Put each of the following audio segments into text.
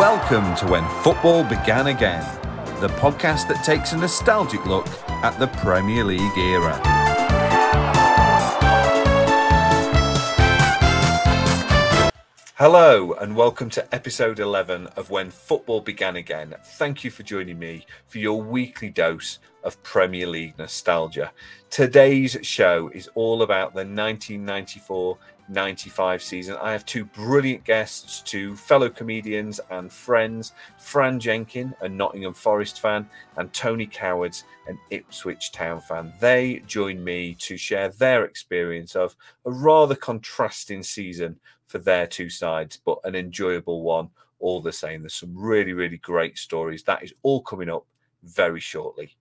Welcome to When Football Began Again, the podcast that takes a nostalgic look at the Premier League era. Hello and welcome to episode 11 of When Football Began Again. Thank you for joining me for your weekly dose of Premier League nostalgia. Today's show is all about the 1994-95 season. I have two brilliant guests, two fellow comedians and friends, Fran Jenking, a Nottingham Forest fan, and Tony Cowards, an Ipswich Town fan. They join me to share their experience of a rather contrasting season for their two sides, but an enjoyable one all the same. There's some really great stories. That is all coming up very shortly.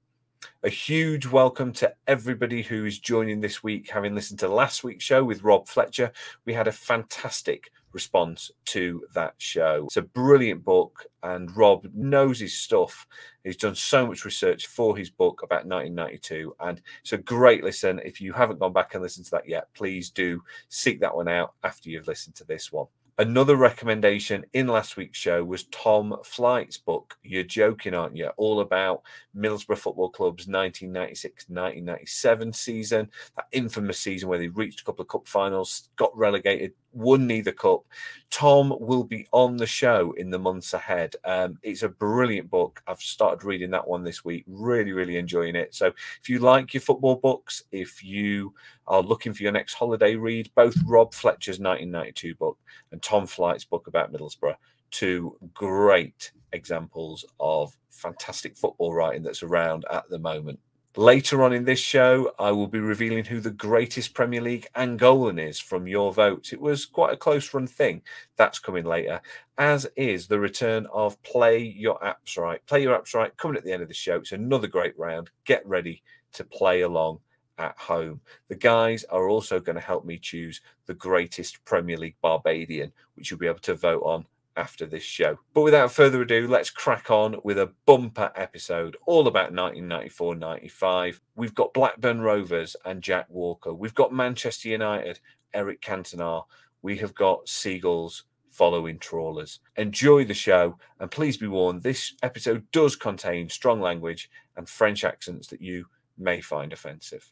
A huge welcome to everybody who is joining this week. Having listened to last week's show with Rob Fletcher, we had a fantastic response to that show. It's a brilliant book and Rob knows his stuff. He's done so much research for his book about 1992 and it's a great listen. If you haven't gone back and listened to that yet, please do seek that one out after you've listened to this one. Another recommendation in last week's show was Tom Flight's book, You're Joking, Aren't You? All about Middlesbrough Football Club's 1996-1997 season, that infamous season where they reached a couple of cup finals, got relegated, won neither cup. Tom will be on the show in the months ahead. It's a brilliant book. I've started reading that one this week. Really enjoying it. So if you like your football books, if you are looking for your next holiday read, both Rob Fletcher's 1992 book and Tom Flight's book about Middlesbrough, two great examples of fantastic football writing that's around at the moment. Later on in this show, I will be revealing who the greatest Premier League Angolan is from your votes. It was quite a close run thing. That's coming later, as is the return of Play Your Apps Right. Play Your Apps Right coming at the end of the show. It's another great round. Get ready to play along at home. The guys are also going to help me choose the greatest Premier League Barbadian, which you'll be able to vote on after this show. But without further ado, let's crack on with a bumper episode all about 1994-95. We've got Blackburn Rovers and Jack Walker. We've got Manchester United, Eric Cantona. We have got Seagulls following Trawlers. Enjoy the show, and please be warned, this episode does contain strong language and French accents that you may find offensive.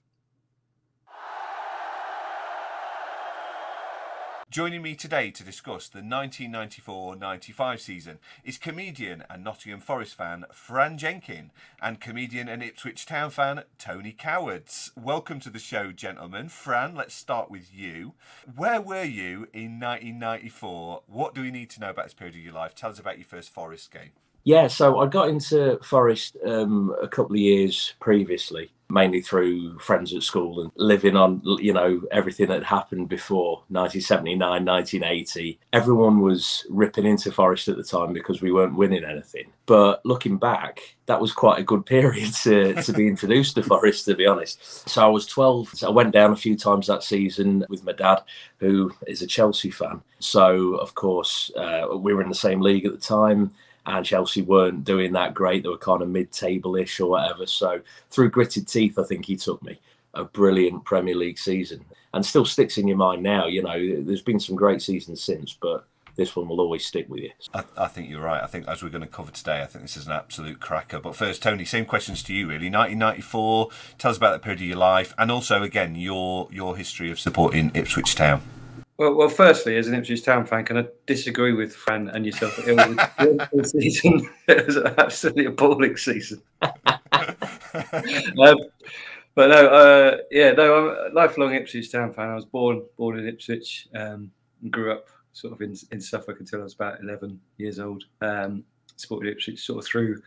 Joining me today to discuss the 1994-95 season is comedian and Nottingham Forest fan Fran Jenking and comedian and Ipswich Town fan Tony Cowards. Welcome to the show, gentlemen. Fran, let's start with you. Where were you in 1994? What do we need to know about this period of your life? Tell us about your first Forest game. Yeah, so I got into Forest a couple of years previously, mainly through friends at school and living on, everything that had happened before 1979, 1980. Everyone was ripping into Forest at the time because we weren't winning anything. But looking back, that was quite a good period to be introduced to Forest, to be honest. So I was 12. So I went down a few times that season with my dad, who is a Chelsea fan. So, of course, we were in the same league at the time. And Chelsea weren't doing that great. They were kind of mid-table-ish or whatever. So through gritted teeth, I think he took me. A brilliant Premier League season. And still sticks in your mind now. There's been some great seasons since, but this one will always stick with you. I think you're right. I think as we're going to cover today, I think this is an absolute cracker. But first, Tony, same questions to you, really. 1994, tell us about that period of your life. And also, again, your history of supporting Ipswich Town. Well, firstly, as an Ipswich Town fan, can I disagree with Fran and yourself? It was a season. It was an absolutely appalling season. But no, I'm a lifelong Ipswich Town fan. I was born in Ipswich, and grew up sort of in Suffolk until I was about 11 years old. Supported Ipswich sort of through,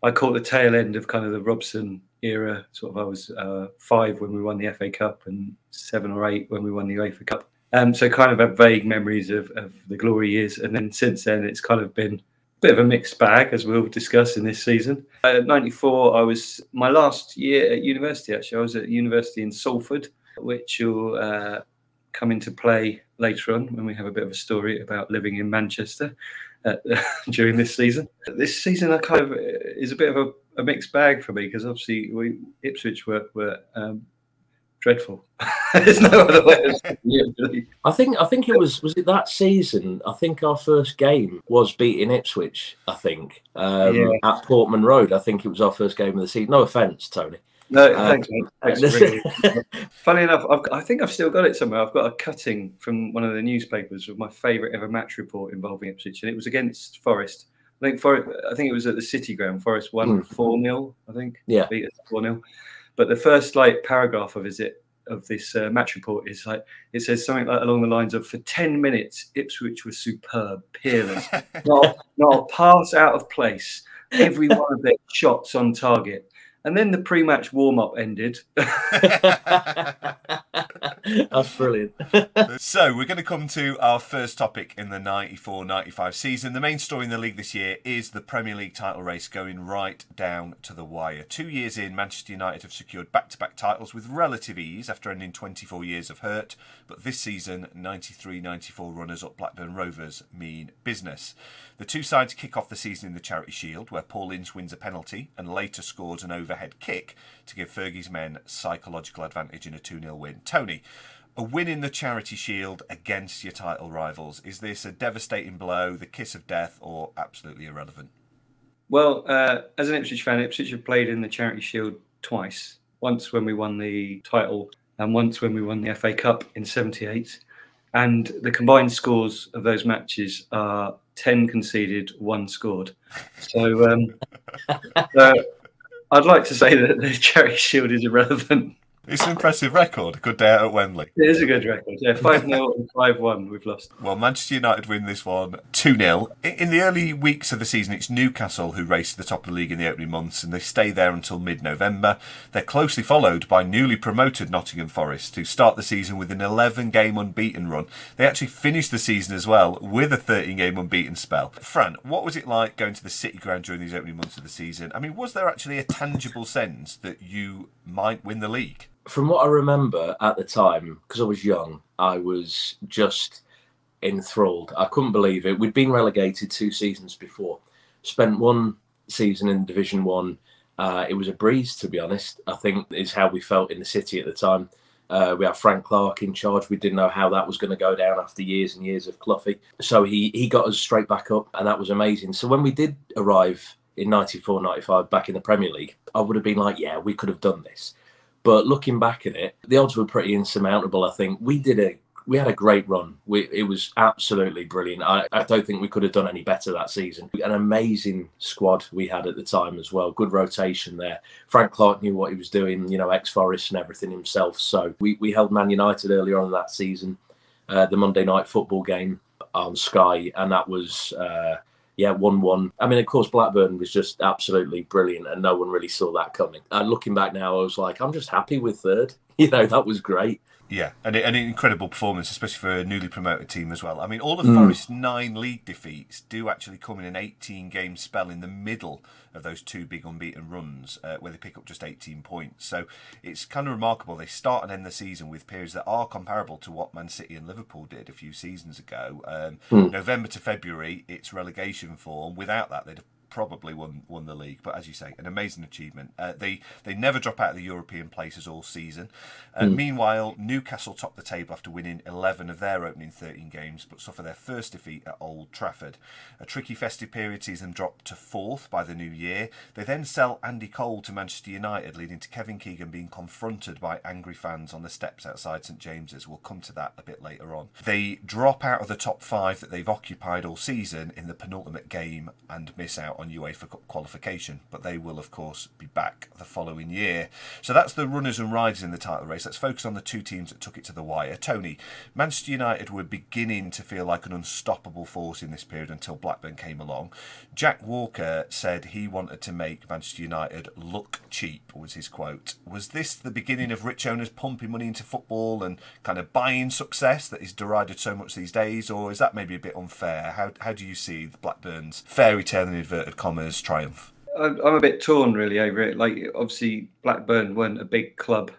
I call it the tail end of kind of the Robson era. Sort of I was 5 when we won the FA Cup and 7 or 8 when we won the UEFA Cup. So kind of have vague memories of the glory years. And then since then, it's kind of been a bit of a mixed bag, as we'll discuss in this season. 94, I was my last year at university, actually. I was at university in Salford, which will come into play later on when we have a bit of a story about living in Manchester during this season. This season I kind of is a bit of a mixed bag for me because obviously Ipswich were dreadful. There's no other way of saying it, really. I think it was it that season? I think our first game was beating Ipswich. I think at Portman Road. I think it was our first game of the season. No offence, Tony. No, thanks, mate. Thanks for ringing. Funny enough, I think I've still got it somewhere. I've got a cutting from one of the newspapers of my favourite ever match report involving Ipswich, and it was against Forest. I think it was at the City Ground. Forest won 4-0. I think. Yeah. Beat us 4-0. But the first paragraph of this match report is it says something like along the lines of, for 10 minutes Ipswich was superb, peerless, not a pass out of place, every one of their shots on target. And then the pre-match warm-up ended. That's brilliant. So we're going to come to our first topic in the 94-95 season. The main story in the league this year is the Premier League title race going right down to the wire. 2 years in, Manchester United have secured back-to-back titles with relative ease after ending 24 years of hurt. But this season, 93-94 runners-up Blackburn Rovers mean business. The two sides kick off the season in the Charity Shield, where Paul Ince wins a penalty and later scores an overhead kick to give Fergie's men psychological advantage in a 2-0 win. Tony, a win in the Charity Shield against your title rivals, is this a devastating blow, the kiss of death, or absolutely irrelevant? Well, as an Ipswich fan, Ipswich have played in the Charity Shield twice. Once when we won the title and once when we won the FA Cup in '78. And the combined scores of those matches are 10 conceded, 1 scored. So I'd like to say that the Charity Shield is irrelevant. It's an impressive record. A good day out at Wembley. It is a good record. Yeah, 5-0 and 5-1 we've lost. Well, Manchester United win this one 2-0. In the early weeks of the season, it's Newcastle who race to the top of the league in the opening months, and they stay there until mid-November. They're closely followed by newly promoted Nottingham Forest, who start the season with an 11-game unbeaten run. They actually finished the season as well with a 13-game unbeaten spell. Fran, what was it like going to the City Ground during these opening months of the season? I mean, was there actually a tangible sense that you might win the league? From what I remember at the time, because I was young, I was just enthralled. I couldn't believe it. We'd been relegated 2 seasons before. Spent 1 season in Division 1. It was a breeze, to be honest, I think is how we felt in the city at the time. We had Frank Clark in charge. We didn't know how that was going to go down after years and years of Cloughie. So he got us straight back up, and that was amazing. So when we did arrive in 94-95 back in the Premier League, I would have been like, yeah, we could have done this. But looking back at it, the odds were pretty insurmountable, I think. We had a great run. It was absolutely brilliant. I don't think we could have done any better that season. An amazing squad we had at the time as well. Good rotation there. Frank Clark knew what he was doing, ex-Forest and everything himself. So we held Man United earlier on in that season, the Monday night football game on Sky, and that was... 1-1. I mean, of course, Blackburn was just absolutely brilliant, and no one really saw that coming. Looking back now, I was like, I'm just happy with third. That was great. Yeah, and an incredible performance, especially for a newly promoted team as well. I mean, all of Forest's 9 league defeats do actually come in an 18-game spell in the middle of those 2 big unbeaten runs, where they pick up just 18 points. So it's kind of remarkable. They start and end the season with periods that are comparable to what Man City and Liverpool did a few seasons ago. November to February, it's relegation form. Without that, they'd have probably won the league, but as you say, an amazing achievement. They never drop out of the European places all season. Meanwhile, Newcastle top the table after winning 11 of their opening 13 games, but suffer their first defeat at Old Trafford. A tricky festive period sees them drop to 4th by the new year. They then sell Andy Cole to Manchester United, leading to Kevin Keegan being confronted by angry fans on the steps outside St James's. We'll come to that a bit later on. They drop out of the top 5 that they've occupied all season in the penultimate game and miss out on UEFA Cup qualification, but they will of course be back the following year. So that's the runners and riders in the title race. Let's focus on the 2 teams that took it to the wire. Tony, Manchester United were beginning to feel like an unstoppable force in this period until Blackburn came along. Jack Walker said he wanted to make Manchester United look cheap, was his quote. Was this the beginning of rich owners pumping money into football and kind of buying success that is derided so much these days, or is that maybe a bit unfair? How do you see Blackburn's fairy tale in inverted commas triumph? I'm a bit torn really over it. Like, obviously Blackburn weren't a big club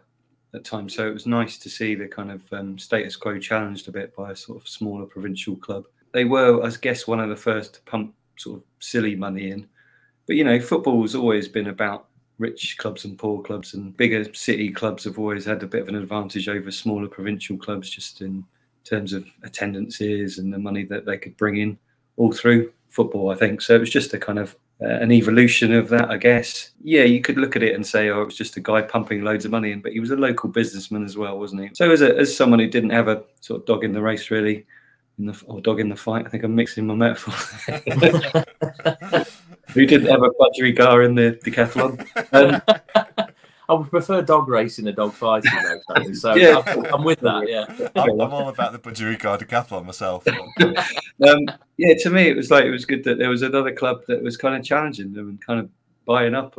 at times, so it was nice to see the kind of status quo challenged a bit by a sort of smaller provincial club. They were, I guess, one of the first to pump sort of silly money in. But, football's always been about rich clubs and poor clubs, and bigger city clubs have always had a bit of an advantage over smaller provincial clubs, just in terms of attendances and the money that they could bring in all through football, I think. So it was just a kind of an evolution of that, I guess. Yeah, you could look at it and say, oh, it was just a guy pumping loads of money in, but he was a local businessman as well, wasn't he? So as someone who didn't have a sort of dog in the race, really, or dog in the fight, I think I'm mixing my metaphors. Who didn't have a budgerigar in the decathlon? I would prefer dog racing to dog fighting, though, Tony. So Yeah. I'm with that. Yeah, I'm all about the budgerigar decathlon myself. Yeah, to me, it was good that there was another club that was kind of challenging them and kind of buying up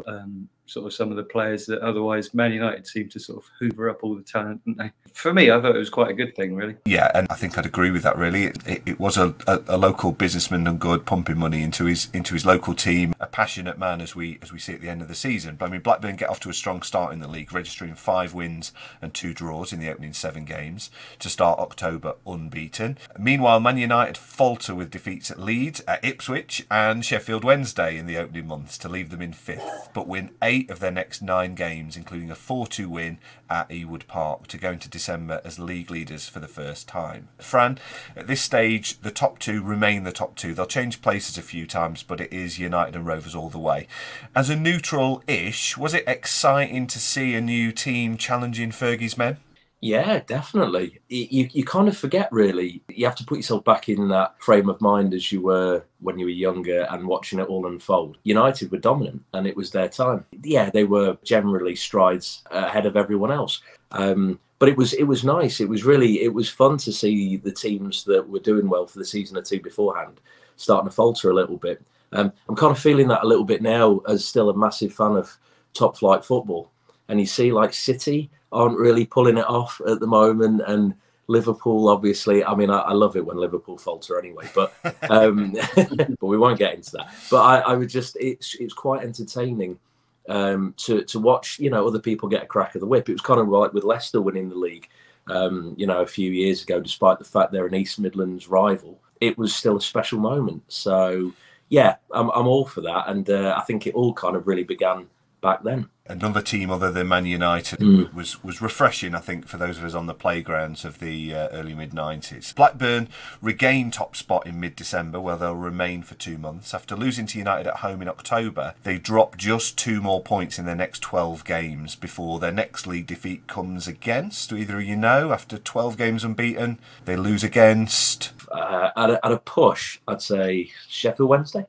sort of some of the players that otherwise Man United seemed to sort of hoover up all the talent, didn't they? For me, I thought it was quite a good thing, really. Yeah, and I think I'd agree with that, really. It was a local businessman and good, pumping money into his local team, a passionate man, as we see at the end of the season. But I mean, Blackburn get off to a strong start in the league, registering 5 wins and 2 draws in the opening 7 games to start October unbeaten. Meanwhile, Man United falter with defeats at Leeds, at Ipswich and Sheffield Wednesday in the opening months to leave them in 5th, but win 8 of their next 9 games, including a 4-2 win at Ewood Park, to go into December as league leaders for the first time. Fran, at this stage, the top 2 remain the top 2. They'll change places a few times, but it is United and Rovers all the way. As a neutral-ish, was it exciting to see a new team challenging Fergie's men? Yeah, definitely. You kind of forget, really. You have to put yourself back in that frame of mind as you were when you were younger and watching it all unfold. United were dominant and it was their time. Yeah, they were generally strides ahead of everyone else. But it was nice. It was fun to see the teams that were doing well for the season or two beforehand starting to falter a little bit. I'm kind of feeling that a little bit now as still a massive fan of top flight football. And you see like City aren't really pulling it off at the moment, and Liverpool, obviously. I mean, I love it when Liverpool falter anyway, but but we won't get into that. But I would just, it's quite entertaining to watch, other people get a crack of the whip. It was kind of like with Leicester winning the league, a few years ago, despite the fact they're an East Midlands rival. It was still a special moment. So yeah, I'm all for that, and I think it all kind of really began back then. Another team other than Man United was refreshing, I think, for those of us on the playgrounds of the early mid-90s. Blackburn regained top spot in mid-December, where they'll remain for 2 months. After losing to United at home in October, they drop just 2 more points in their next 12 games before their next league defeat comes against, either of you know, after 12 games unbeaten, they lose against... At a push, I'd say Sheffield Wednesday.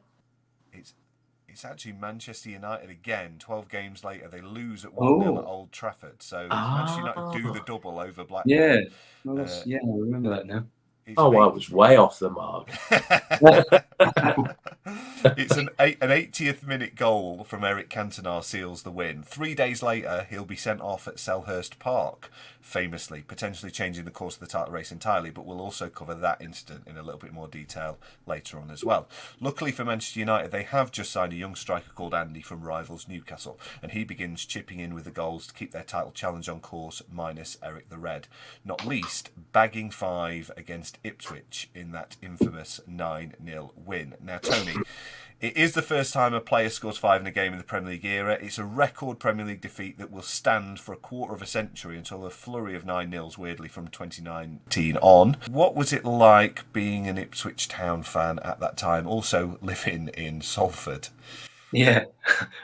It's actually Manchester United again. 12 games later, they lose at 1-0 at Old Trafford. So Manchester United do the double over Blackburn. Yeah, I remember that now. I was way off the mark. It's an 80th minute goal from Eric Cantona seals the win. 3 days later, he'll be sent off at Selhurst Park, famously, potentially changing the course of the title race entirely, but we'll also cover that incident in a little bit more detail later on as well. Luckily for Manchester United, they have just signed a young striker called Andy from rivals Newcastle, and he begins chipping in with the goals to keep their title challenge on course, minus Eric the Red. Not least, bagging 5 against Ipswich in that infamous 9-0 win. Now, Tony, it is the first time a player scores 5 in a game in the Premier League era. It's a record Premier League defeat that will stand for a quarter of a century until a flurry of 9-0s, weirdly, from 2019 on. What was it like being an Ipswich Town fan at that time, also living in Salford? Yeah.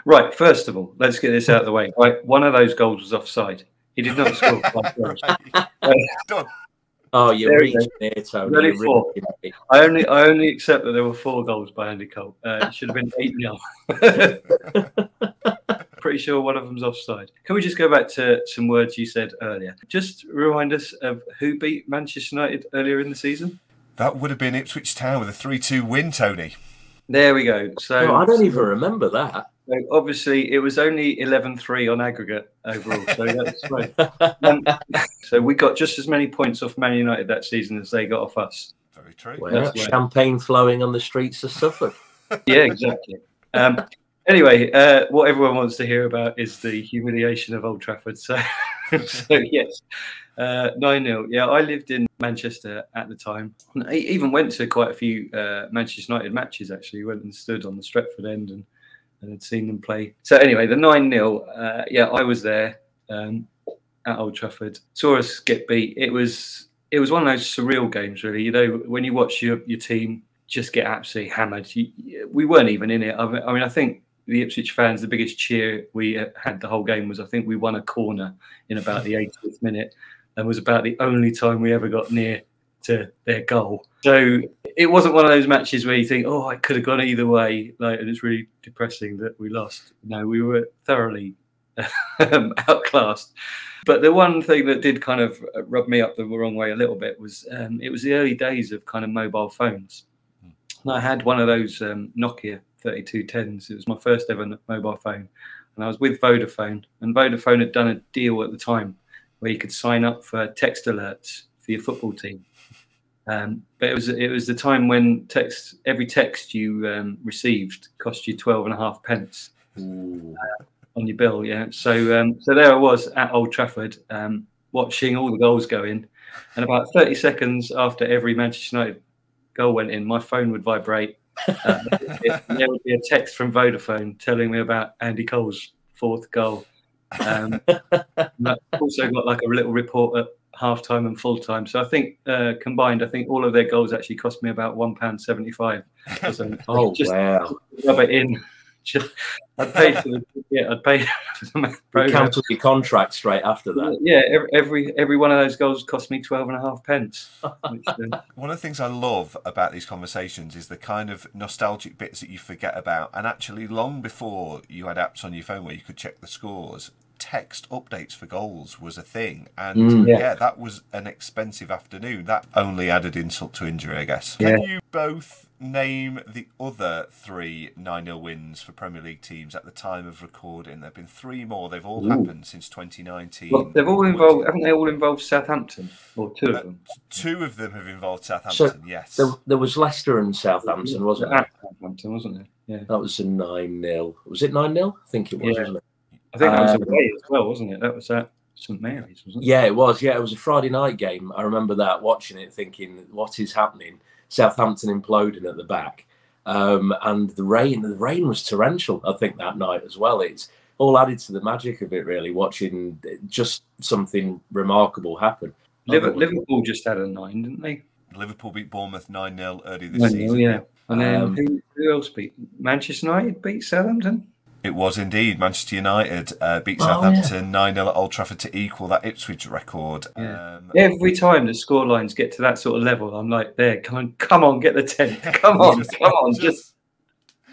Right, first of all, let's get this out of the way. Right, one of those goals was offside. He did not score 5 goals. Done. Oh, you're reaching there, Tony. Only 4. I only accept that there were 4 goals by Andy Cole. It should have been 8-0. Pretty sure one of them's offside. Can we just go back to some words you said earlier? Just remind us of who beat Manchester United earlier in the season. That would have been Ipswich Town with a 3-2 win, Tony. There we go. So I don't even remember that. So obviously, it was only 11-3 on aggregate overall. So that's right. So we got just as many points off Man United that season as they got off us. Very true. Well, champagne flowing on the streets of Suffolk. Yeah, exactly. Anyway, what everyone wants to hear about is the humiliation of Old Trafford. So yes, 9-0. Yeah, I lived in Manchester at the time. I even went to quite a few Manchester United matches, actually. Went and stood on the Stretford end and and had seen them play. So anyway, the 9-0, I was there at Old Trafford. Saw us get beat. It was one of those surreal games, really. You know, when you watch your team just get absolutely hammered. We weren't even in it. I mean, I think the Ipswich fans, the biggest cheer we had the whole game was, I think we won a corner in about the 80th minute, and was about the only time we ever got near to their goal. So it wasn't one of those matches where you think, oh, it could have gone either way. Like, and it's really depressing that we lost. No, we were thoroughly outclassed. But the one thing that did kind of rub me up the wrong way a little bit was it was the early days of kind of mobile phones. And I had one of those Nokia 3210s. It was my first ever mobile phone. And I was with Vodafone. And Vodafone had done a deal at the time where you could sign up for text alerts for your football team. But it was the time when every text you received cost you 12.5 pence on your bill. Yeah. So there I was at Old Trafford watching all the goals go in. And about 30 seconds after every Manchester United goal went in, my phone would vibrate. There would be a text from Vodafone telling me about Andy Cole's 4th goal. I also got like a little report at half-time and full-time. So I think combined, I think all of their goals actually cost me about £1.75. Oh, just wow. Rub it in. I'd paid for the program. Cancelled your contract straight after that. Yeah, every one of those goals cost me 12.5 pence. One of the things I love about these conversations is the kind of nostalgic bits that you forget about. And actually, long before you had apps on your phone where you could check the scores, text updates for goals was a thing. And that was an expensive afternoon. That only added insult to injury, I guess. Can you both name the other 3 9-0 wins for Premier League teams at the time of recording? There have been 3 more. They've all happened since 2019. Well, they've all involved, haven't they all involved Southampton? Or 2 of them? 2 of them have involved Southampton, yes. There was Leicester and Southampton, wasn't there? Southampton, wasn't there? Yeah. That was a 9-0. Was it 9-0? I think it was, wasn't it? I think that was away as well, wasn't it? That was at St Mary's, wasn't it? Yeah, it was. Yeah, it was a Friday night game. I remember that, watching it, thinking, what is happening? Southampton imploding at the back. And the rain was torrential, I think, that night as well. It's all added to the magic of it, really, watching just something remarkable happen. Liverpool just had a 9, didn't they? Liverpool beat Bournemouth 9-0 earlier this season. Yeah. And then who else beat? Manchester United beat Southampton? It was indeed. Manchester United beat Southampton 9-0 at Old Trafford to equal that Ipswich record. Yeah. Every time the score lines get to that sort of level, I'm like, there, come on, get the 10. Come on. Just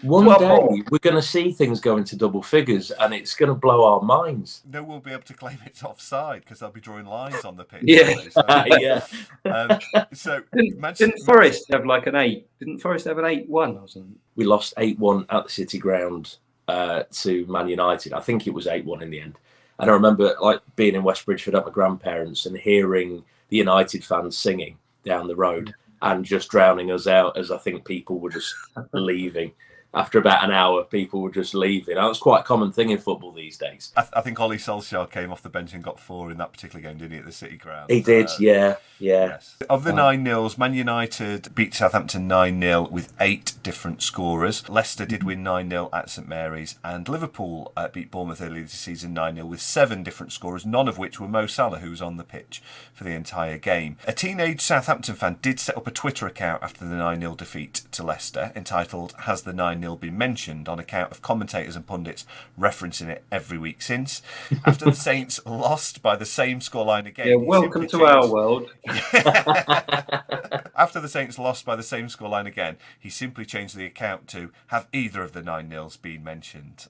one day we're going to see things go into double figures, and it's going to blow our minds. No one will be able to claim it's offside because they'll be drawing lines on the pitch. Didn't Forest have like an 8? Didn't Forest have an 8-1 or something? We lost 8-1 at the City Ground to Man United. I think it was 8-1 in the end. And I remember like being in West Bridgford at my grandparents and hearing the United fans singing down the road and just drowning us out, as I think people were just leaving. After about an hour, people were just leaving. That's quite a common thing in football these days. I think Ollie Solskjaer came off the bench and got 4 in that particular game, didn't he, at the City Ground? He did, yeah. Yes. Of the 9-0s, Man United beat Southampton 9-0 with 8 different scorers. Leicester did win 9-0 at St Mary's, and Liverpool beat Bournemouth earlier this season 9-0 with 7 different scorers, none of which were Mo Salah, who was on the pitch for the entire game. A teenage Southampton fan did set up a Twitter account after the 9-0 defeat to Leicester, entitled "Has the 9-0 been mentioned?" on account of commentators and pundits referencing it every week since. After the Saints lost by the same scoreline again. Yeah, welcome to our world. After the Saints lost by the same scoreline again, he simply changed the account to "Have either of the 9-0s been mentioned?"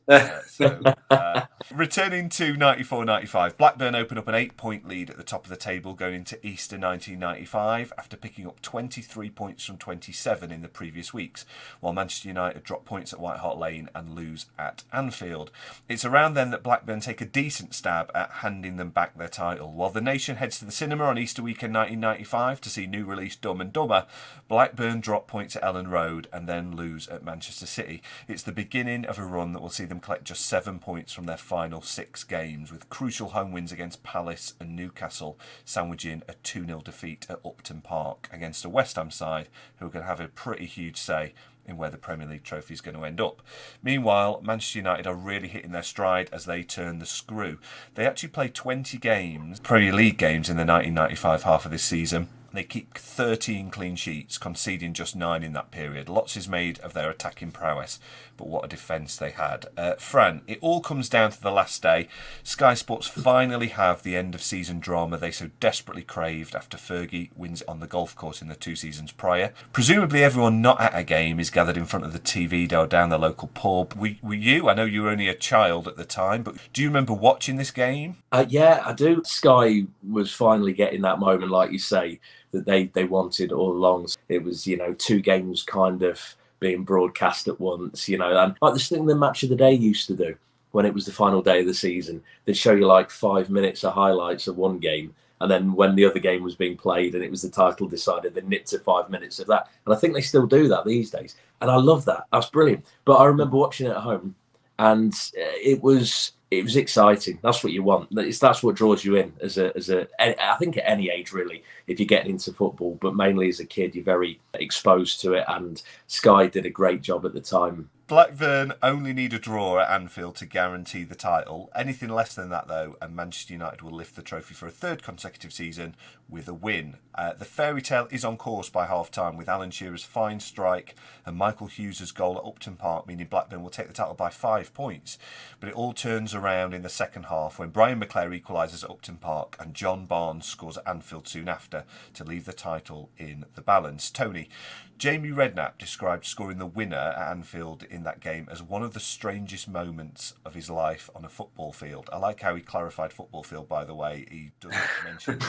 Returning to 94-95, Blackburn opened up an 8-point lead at the top of the table going into Easter 1995 after picking up 23 points from 27 in the previous weeks, while Manchester United dropped points at White Hart Lane and lose at Anfield. It's around then that Blackburn take a decent stab at handing them back their title. While the nation heads to the cinema on Easter weekend 1995 to see new release Dumb and dumber, Blackburn drop points at Ellen Road and then lose at Manchester City. It's the beginning of a run that will see them collect just 7 points from their final 6 games, with crucial home wins against Palace and Newcastle sandwiching a 2-0 defeat at Upton Park against a West Ham side who are going to have a pretty huge say in where the Premier League trophy is going to end up. Meanwhile, Manchester United are really hitting their stride as they turn the screw. They actually played 20 games, Premier League games, in the 1995 half of this season. They keep 13 clean sheets, conceding just 9 in that period. Lots is made of their attacking prowess, but what a defence they had. Fran, it all comes down to the last day. Sky Sports finally have the end-of-season drama they so desperately craved after Fergie wins it on the golf course in the 2 seasons prior. Presumably everyone not at a game is gathered in front of the TV or down the local pub. Were you? I know you were only a child at the time, but do you remember watching this game? Yeah, I do. Sky was finally getting that moment, like you say, that they wanted all along. It was, 2 games kind of being broadcast at once, and like this thing the Match of the Day used to do when it was the final day of the season. They'd show you like 5 minutes of highlights of one game, and then when the other game was being played and it was the title decided, they nipped to 5 minutes of that. And I think they still do that these days, and I love that. That's brilliant. But I remember watching it at home, and it was exciting. That's what you want. That's what draws you in I think at any age really, if you're getting into football, but mainly as a kid, you're very exposed to it. And Sky did a great job at the time. Blackburn only need a draw at Anfield to guarantee the title. Anything less than that, though, and Manchester United will lift the trophy for a 3rd consecutive season with a win. The fairy tale is on course by half-time, with Alan Shearer's fine strike and Michael Hughes' goal at Upton Park, meaning Blackburn will take the title by 5 points. But it all turns around in the second half when Brian McClare equalises at Upton Park and John Barnes scores at Anfield soon after to leave the title in the balance. Tony, Jamie Redknapp described scoring the winner at Anfield in that game as one of the strangest moments of his life on a football field. I like how he clarified football field, by the way. He doesn't mention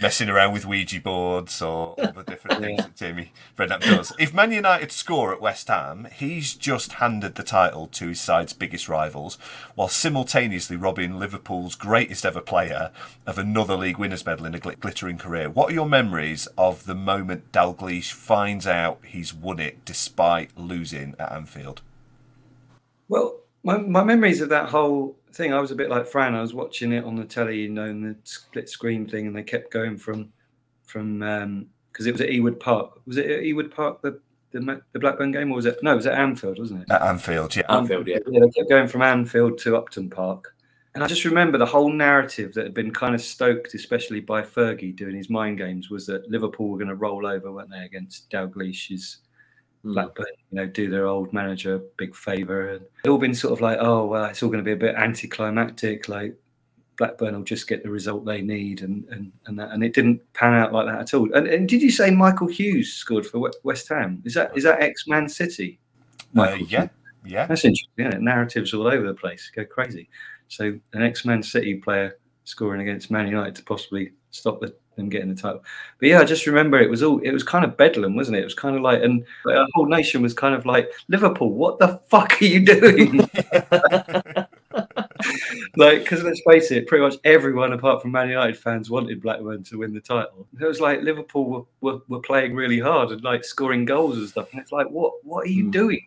messing around with Ouija boards or all the different things that Jamie Redknapp does. If Man United score at West Ham, he's just handed the title to his side's biggest rivals, while simultaneously robbing Liverpool's greatest ever player of another league winners' medal in a glittering career. What are your memories of the moment Dalglish finds out he's won it despite losing at Anfield? Well, my memories of that whole thing, I was a bit like Fran. I was watching it on the telly, in the split screen thing, and they kept going from because it was at Ewood Park. Was it at Ewood Park the Blackburn game, or was it? No, it was at Anfield, wasn't it? At Anfield, yeah. Anfield, yeah. Yeah, they kept going from Anfield to Upton Park, and I just remember the whole narrative that had been kind of stoked, especially by Fergie doing his mind games, was that Liverpool were going to roll over, weren't they, against Dalglish's Blackburn, do their old manager a big favour. And it all been sort of like, oh, well, it's all going to be a bit anticlimactic, like Blackburn will just get the result they need and that. And it didn't pan out like that at all. And did you say Michael Hughes scored for West Ham? Is that ex-Man City? Yeah. That's interesting, isn't it? Narratives all over the place, go crazy. So an ex-Man City player scoring against Man United to possibly stop them getting the title. But yeah, I just remember it was kind of bedlam, wasn't it? It was kind of like, and the whole nation was kind of like, Liverpool, what the fuck are you doing? Like, because let's face it, pretty much everyone apart from Man United fans wanted Blackburn to win the title. It was like Liverpool were playing really hard and like scoring goals and stuff, and it's like, what are you doing?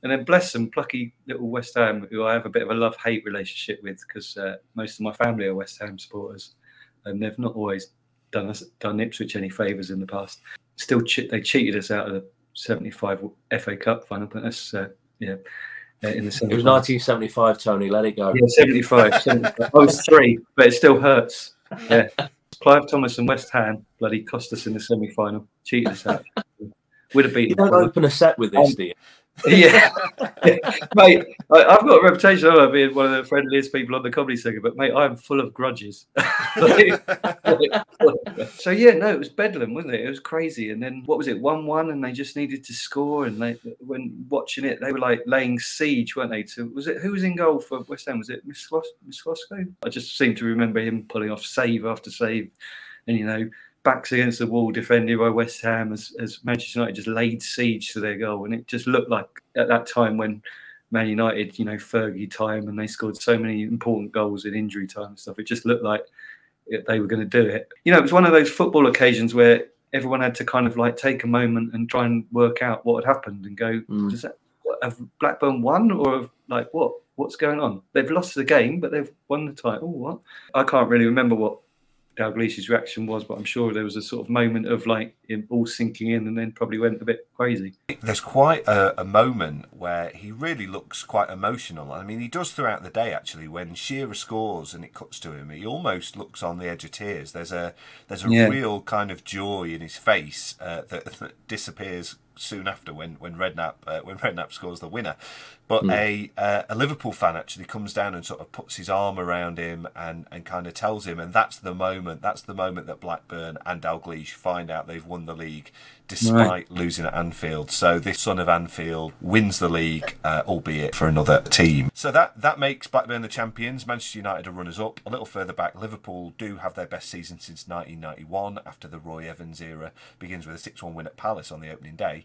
And then bless them, plucky little West Ham, who I have a bit of a love-hate relationship with, because most of my family are West Ham supporters, and they've not always done Ipswich any favours in the past. Still, they cheated us out of the 75 FA Cup final, but that's in the 75. It was 1975, Tony. Let it go. Yeah, 75. I was 3, but it still hurts. Yeah, Clive Thomas and West Ham bloody cost us in the semi-final. Cheated us out. Would have beaten. You don't open a set with this, do you? Yeah. Mate, I've got a reputation of being one of the friendliest people on the comedy circuit, but mate, I'm full of grudges. So yeah, no, it was bedlam, wasn't it? It was crazy. And then what was it, 1-1, and they just needed to score. And when watching it, they were like laying siege, weren't they? To who was in goal for West Ham? Was it Miskowski? I just seem to remember him pulling off save after save, and backs against the wall, defended by West Ham as Manchester United just laid siege to their goal. And it just looked like at that time when Man United, Fergie time, and they scored so many important goals in injury time and stuff, it just looked like they were going to do it. It was one of those football occasions where everyone had to kind of like take a moment and try and work out what had happened and go, does that, have Blackburn won, or have, like what's going on? They've lost the game, but they've won the title. What? I can't really remember what Dalglish's reaction was, but I'm sure there was a sort of moment of like him all sinking in, and then probably went a bit crazy. There's quite a moment where he really looks quite emotional. I mean, he does throughout the day actually. When Shearer scores and it cuts to him, he almost looks on the edge of tears. There's a real kind of joy in his face that disappears soon after when Redknapp scores the winner. But a Liverpool fan actually comes down and sort of puts his arm around him and kind of tells him, and that's the moment that Blackburn and Dalglish find out they've won the league despite losing at Anfield. So this son of Anfield wins the league, albeit for another team. So that makes Blackburn the champions. Manchester United are runners-up. A little further back, Liverpool do have their best season since 1991 after the Roy Evans era begins with a 6-1 win at Palace on the opening day.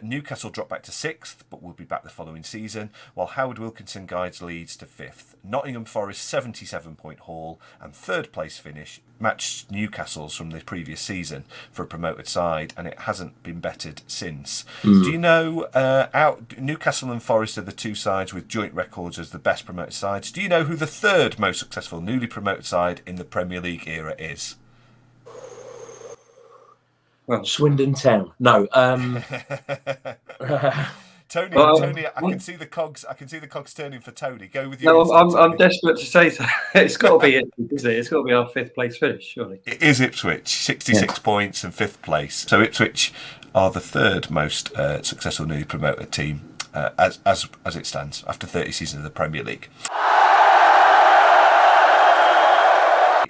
Newcastle drop back to 6th, but will be back the following season, while Howard Wilkinson guides Leeds to 5th. Nottingham Forest 77-point haul and 3rd place finish matched Newcastle's from the previous season for a promoted side, and it hasn't been bettered since. Do you know, Newcastle and Forest are the two sides with joint records as the best promoted sides. Do you know who the 3rd most successful newly promoted side in the Premier League era is? Well, Swindon Town. No. Tony, I can see the cogs. I can see the cogs turning for Tony. Go with you. No, I'm desperate to say so. It's got to be it, isn't it? It's got to be our 5th place finish, surely. It is Ipswich, 66 points and 5th place. So Ipswich are the 3rd most successful newly promoted team as it stands after 30 seasons of the Premier League.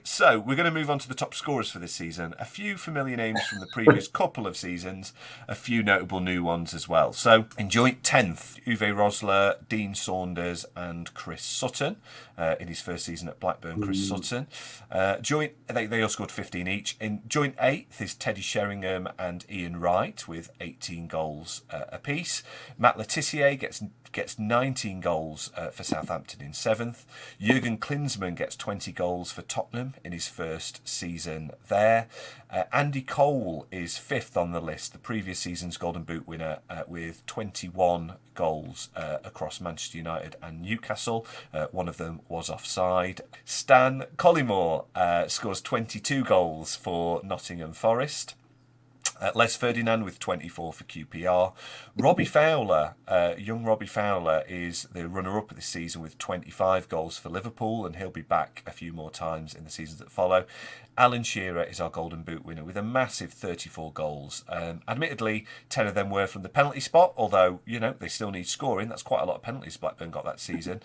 So we're going to move on to the top scorers for this season. A few familiar names from the previous couple of seasons, a few notable new ones as well. So in joint 10th, Uwe Rosler, Dean Saunders and Chris Sutton. In his first season at Blackburn, Chris Sutton. They all scored 15 each. In joint 8th is Teddy Sheringham and Ian Wright with 18 goals apiece. Matt Le Tissier gets 19 goals for Southampton in 7th. Jurgen Klinsmann gets 20 goals for Tottenham in his first season there. Andy Cole is 5th on the list, the previous season's Golden Boot winner, with 21 goals across Manchester United and Newcastle. One of them was offside. Stan Collymore scores 22 goals for Nottingham Forest. Les Ferdinand with 24 for QPR. Robbie Fowler, young Robbie Fowler, is the runner-up this season with 25 goals for Liverpool, and he'll be back a few more times in the seasons that follow. Alan Shearer is our Golden Boot winner with a massive 34 goals. Admittedly, 10 of them were from the penalty spot, although, you know, they still need scoring. That's quite a lot of penalties Blackburn got that season.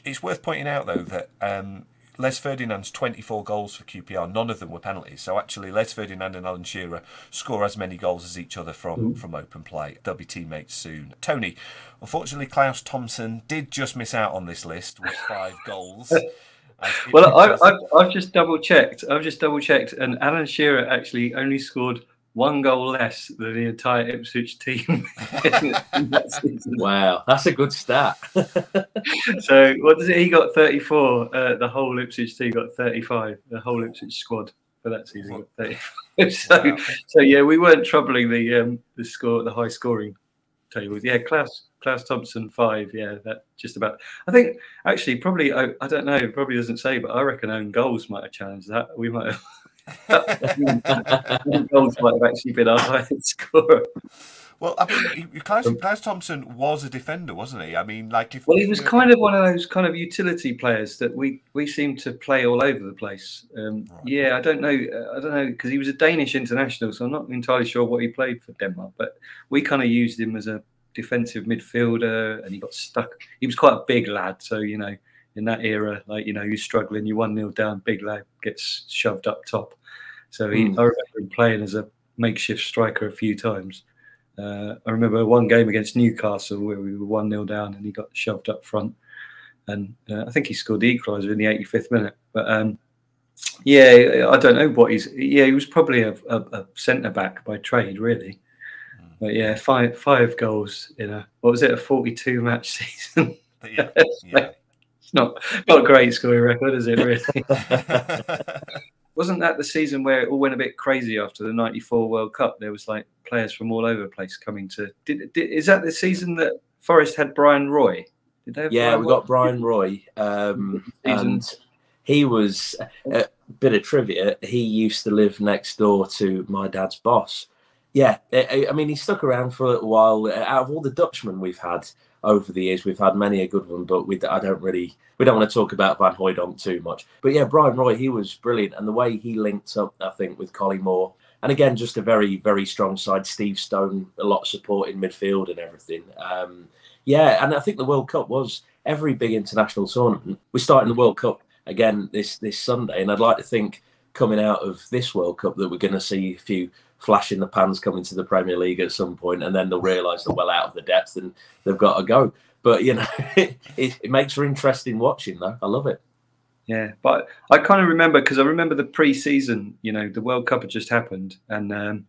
It's worth pointing out, though, that Les Ferdinand's 24 goals for QPR, none of them were penalties. So actually, Les Ferdinand and Alan Shearer score as many goals as each other from open play. They'll be teammates soon. Tony, unfortunately, Klaus Thompson did just miss out on this list with 5 goals. Well, I've just double checked. And Alan Shearer actually only scored 1 goal less than the entire Ipswich team in that season. Wow, that's a good stat. So what does it? He got 34. The whole Ipswich team got 35. The whole Ipswich squad for that season got 35. So yeah, we weren't troubling the score, the high scoring tables. Yeah, Klaus Thompson 5. Yeah, that just about. I think actually probably I don't know. It probably doesn't say, but I reckon own goals might have challenged that. We might have. Goals might have actually been our highest scorer. Well, I mean, Klaus Thompson was a defender, wasn't he? I mean, like if he was kind of one of those kind of utility players that we seem to play all over the place. Right. Yeah, I don't know because he was a Danish international, so I'm not entirely sure what he played for Denmark. But we kind of used him as a defensive midfielder, and he got stuck. He was quite a big lad, so you know. In that era, like, you know, you're struggling, you're 1-0 down, big lad gets shoved up top. So I remember him playing as a makeshift striker a few times. I remember one game against Newcastle where we were 1-0 down and he got shoved up front. And I think he scored the equaliser in the 85th minute. But yeah, I don't know what he was probably a centre-back by trade, really. But yeah, five goals in a 42 match season. Yeah. Not a great scoring record, is it, really? Wasn't that the season where it all went a bit crazy after the '94 World Cup? There was like players from all over the place coming to. Is that the season that Forest had Brian Roy? Did they have Yeah, Brian we Roy? got Brian Roy, and he was a bit of trivia. He used to live next door to my dad's boss. Yeah, I mean, he stuck around for a little while. Out of all the Dutchmen we've had over the years, we've had many a good one, but we don't want to talk about Van Hooijdonk too much. But yeah, Brian Roy, he was brilliant, and the way he linked up, I think, with Collymore, and again, just a very, very strong side. Steve Stone, a lot of support in midfield and everything. Yeah, and I think the World Cup was every big international tournament. We're starting the World Cup again this Sunday, and I'd like to think coming out of this World Cup that we're going to see a few flash in the pans coming to the Premier League at some point, and then they'll realise they're well out of the depth and they've got to go. But, you know, it makes for interesting watching, though. I love it. Yeah, but I kind of remember, because I remember the pre-season, you know, the World Cup had just happened, and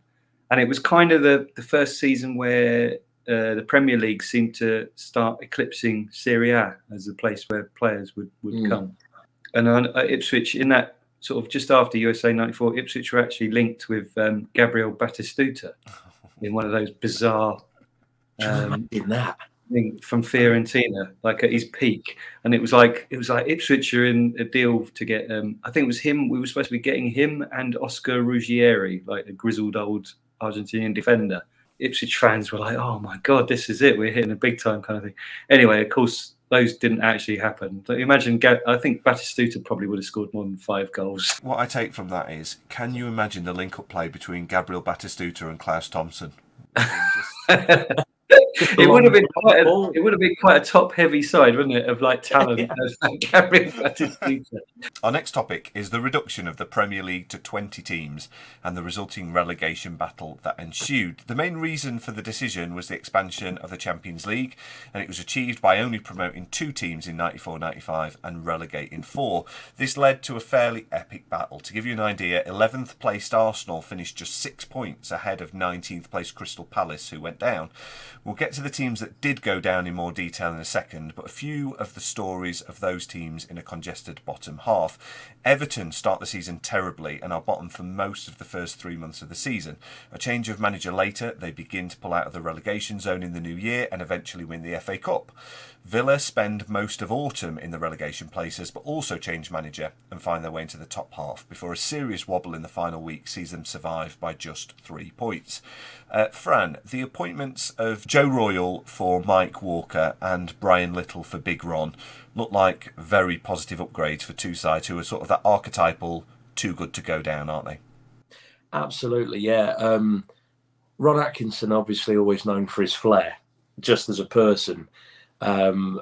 it was kind of the first season where the Premier League seemed to start eclipsing Serie A as the place where players would come. And Ipswich, in that sort of just after USA '94, Ipswich were actually linked with Gabriel Batistuta in one of those bizarre in that thing from Fiorentina, like at his peak. And it was like Ipswich are in a deal to get I think it was him. We were supposed to be getting him and Oscar Ruggieri, like a grizzled old Argentinian defender. Ipswich fans were like, "Oh my God, this is it. We're hitting a big time kind of thing." Anyway, of course, those didn't actually happen. But imagine, I think Batistuta probably would have scored more than 5 goals. What I take from that is, can you imagine the link-up play between Gabriel Batistuta and Klaus Thompson? It would have been quite a top-heavy side, wouldn't it, of like talent? Gabriel Batistuta. Our next topic is the reduction of the Premier League to 20 teams and the resulting relegation battle that ensued. The main reason for the decision was the expansion of the Champions League, and it was achieved by only promoting 2 teams in '94-'95 and relegating 4. This led to a fairly epic battle. To give you an idea, 11th placed Arsenal finished just 6 points ahead of 19th placed Crystal Palace, who went down. We'll get to the teams that did go down in more detail in a second, but a few of the stories of those teams in a congested bottom half. Everton start the season terribly and are bottom for most of the first 3 months of the season. A change of manager later, they begin to pull out of the relegation zone in the new year and eventually win the FA Cup. Villa spend most of autumn in the relegation places, but also change manager and find their way into the top half before a serious wobble in the final week sees them survive by just 3 points. Fran, the appointments of Joe Royal for Mike Walker and Brian Little for Big Ron look like very positive upgrades for two sides who are sort of that archetypal too good to go down, aren't they? Absolutely, yeah. Ron Atkinson, obviously always known for his flair, just as a person. And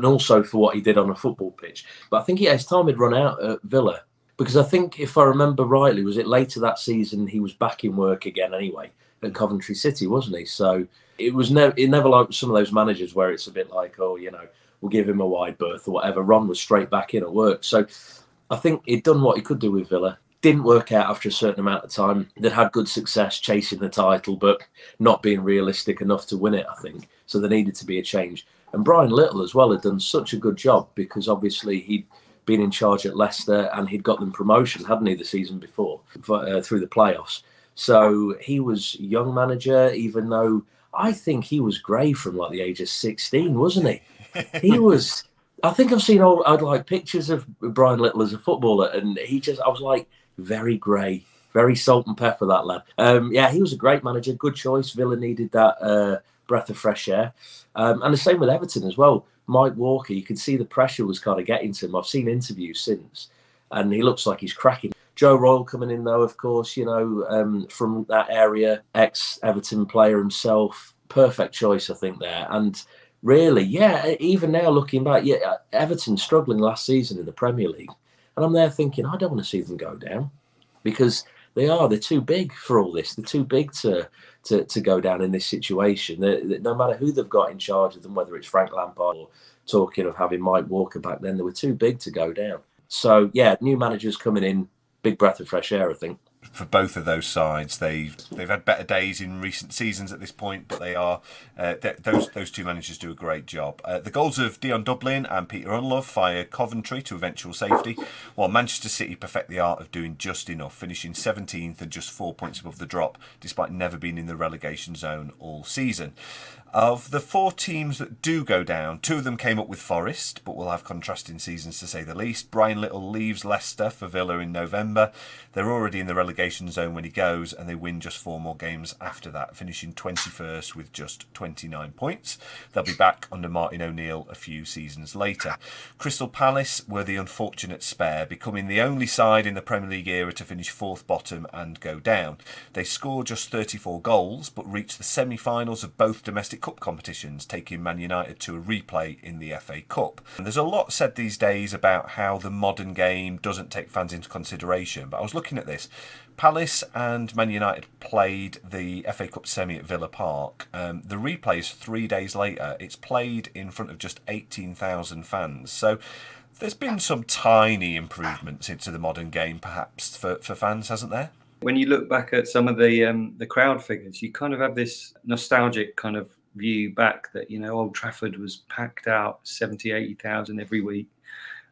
also for what he did on a football pitch. But I think his time had run out at Villa, because I think, if I remember rightly, was it later that season he was back in work again anyway at Coventry City, wasn't he? So it was never like some of those managers where it's a bit like, oh, you know, we'll give him a wide berth or whatever. Ron was straight back in at work. So I think he'd done what he could do with Villa. Didn't work out after a certain amount of time. They'd had good success chasing the title, but not being realistic enough to win it, I think. So there needed to be a change. And Brian Little as well had done such a good job, because obviously he'd been in charge at Leicester and he'd got them promotion, hadn't he, the season before, through the playoffs. So he was young manager, even though I think he was grey from like the age of 16, wasn't he? He was... I think I've seen I'd like pictures of Brian Little as a footballer, and I was like, very grey, very salt and pepper, that lad. Yeah, he was a great manager, good choice. Villa needed that breath of fresh air. And the same with Everton as well. Mike Walker, you could see the pressure was kind of getting to him. I've seen interviews since, and he looks like he's cracking. Joe Royal coming in, though, of course, you know, from that area, ex-Everton player himself. Perfect choice, I think, there. And really, yeah, even now looking back, yeah, Everton struggling last season in the Premier League. And I'm there thinking, I don't want to see them go down, because they're too big for all this. They're too big to go down in this situation. No matter who they've got in charge of them, whether it's Frank Lampard or talking of having Mike Walker back then, they were too big to go down. So, yeah, new managers coming in, big breath of fresh air, I think. for both of those sides. They've had better days in recent seasons at this point, but they are those two managers do a great job. The goals of Dion Dublin and Peter Unlove fire Coventry to eventual safety, while Manchester City perfect the art of doing just enough, finishing 17th and just 4 points above the drop, despite never being in the relegation zone all season. Of the 4 teams that do go down, 2 of them came up with Forest, but will have contrasting seasons to say the least. Brian Little leaves Leicester for Villa in November. They're already in the relegation zone when he goes, and they win just 4 more games after that, finishing 21st with just 29 points. They'll be back under Martin O'Neill a few seasons later. Crystal Palace were the unfortunate spare, becoming the only side in the Premier League era to finish 4th bottom and go down. They scored just 34 goals, but reached the semi-finals of both domestic cup competitions, taking Man United to a replay in the FA Cup. And there's a lot said these days about how the modern game doesn't take fans into consideration, but I was looking at this. Palace and Man United played the FA Cup semi at Villa Park. The replay is 3 days later. It's played in front of just 18,000 fans. So there's been some tiny improvements into the modern game, perhaps, for fans, hasn't there? When you look back at some of the crowd figures, you kind of have this nostalgic kind of view back that, you know, Old Trafford was packed out 70, 80,000 every week.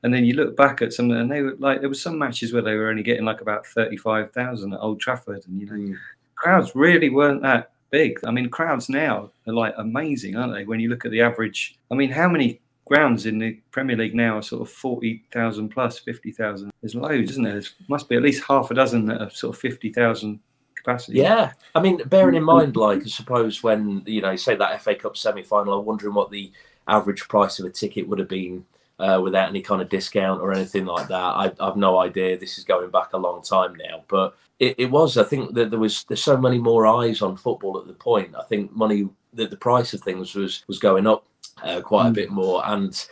And then you look back at some, and they were like, there was some matches where they were only getting like about 35,000 at Old Trafford. And, you know, crowds really weren't that big. I mean, crowds now are like amazing, aren't they? When you look at the average, I mean, how many grounds in the Premier League now are sort of 40,000 plus 50,000? There's loads, isn't there? There must be at least half a dozen that are sort of 50,000 capacity. Yeah, I mean, bearing in mind, like, I suppose when, you know, say that FA Cup semi-final, I'm wondering what the average price of a ticket would have been without any kind of discount or anything like that. I've no idea. This is going back a long time now, but it was. I think that there's so many more eyes on football at the point. I think the price of things was going up quite a bit more, and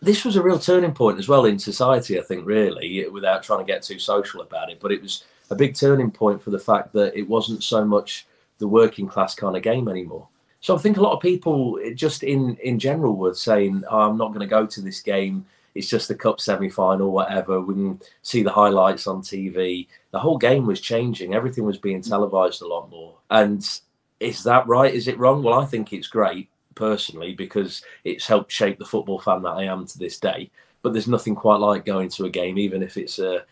this was a real turning point as well in society, I think, really, without trying to get too social about it. But it was a big turning point for the fact that it wasn't so much the working class kind of game anymore. So I think a lot of people just in general were saying, oh, I'm not going to go to this game. It's just the cup semi-final, whatever. We can see the highlights on TV. The whole game was changing. Everything was being televised a lot more. And is that right? Is it wrong? Well, I think it's great, personally, because it's helped shape the football fan that I am to this day. But there's nothing quite like going to a game, even if it's a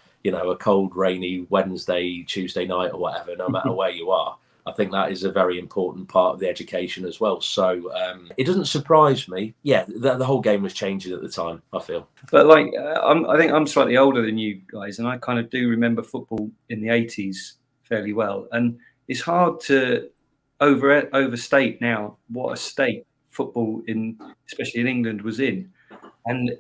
cold, rainy Wednesday, Tuesday night or whatever, no matter where you are. I think that is a very important part of the education as well. So it doesn't surprise me. Yeah, the whole game was changing at the time, I feel. But like, I think I'm slightly older than you guys, and I kind of do remember football in the 80s fairly well. And it's hard to overstate now what a state football, especially in England, was in. And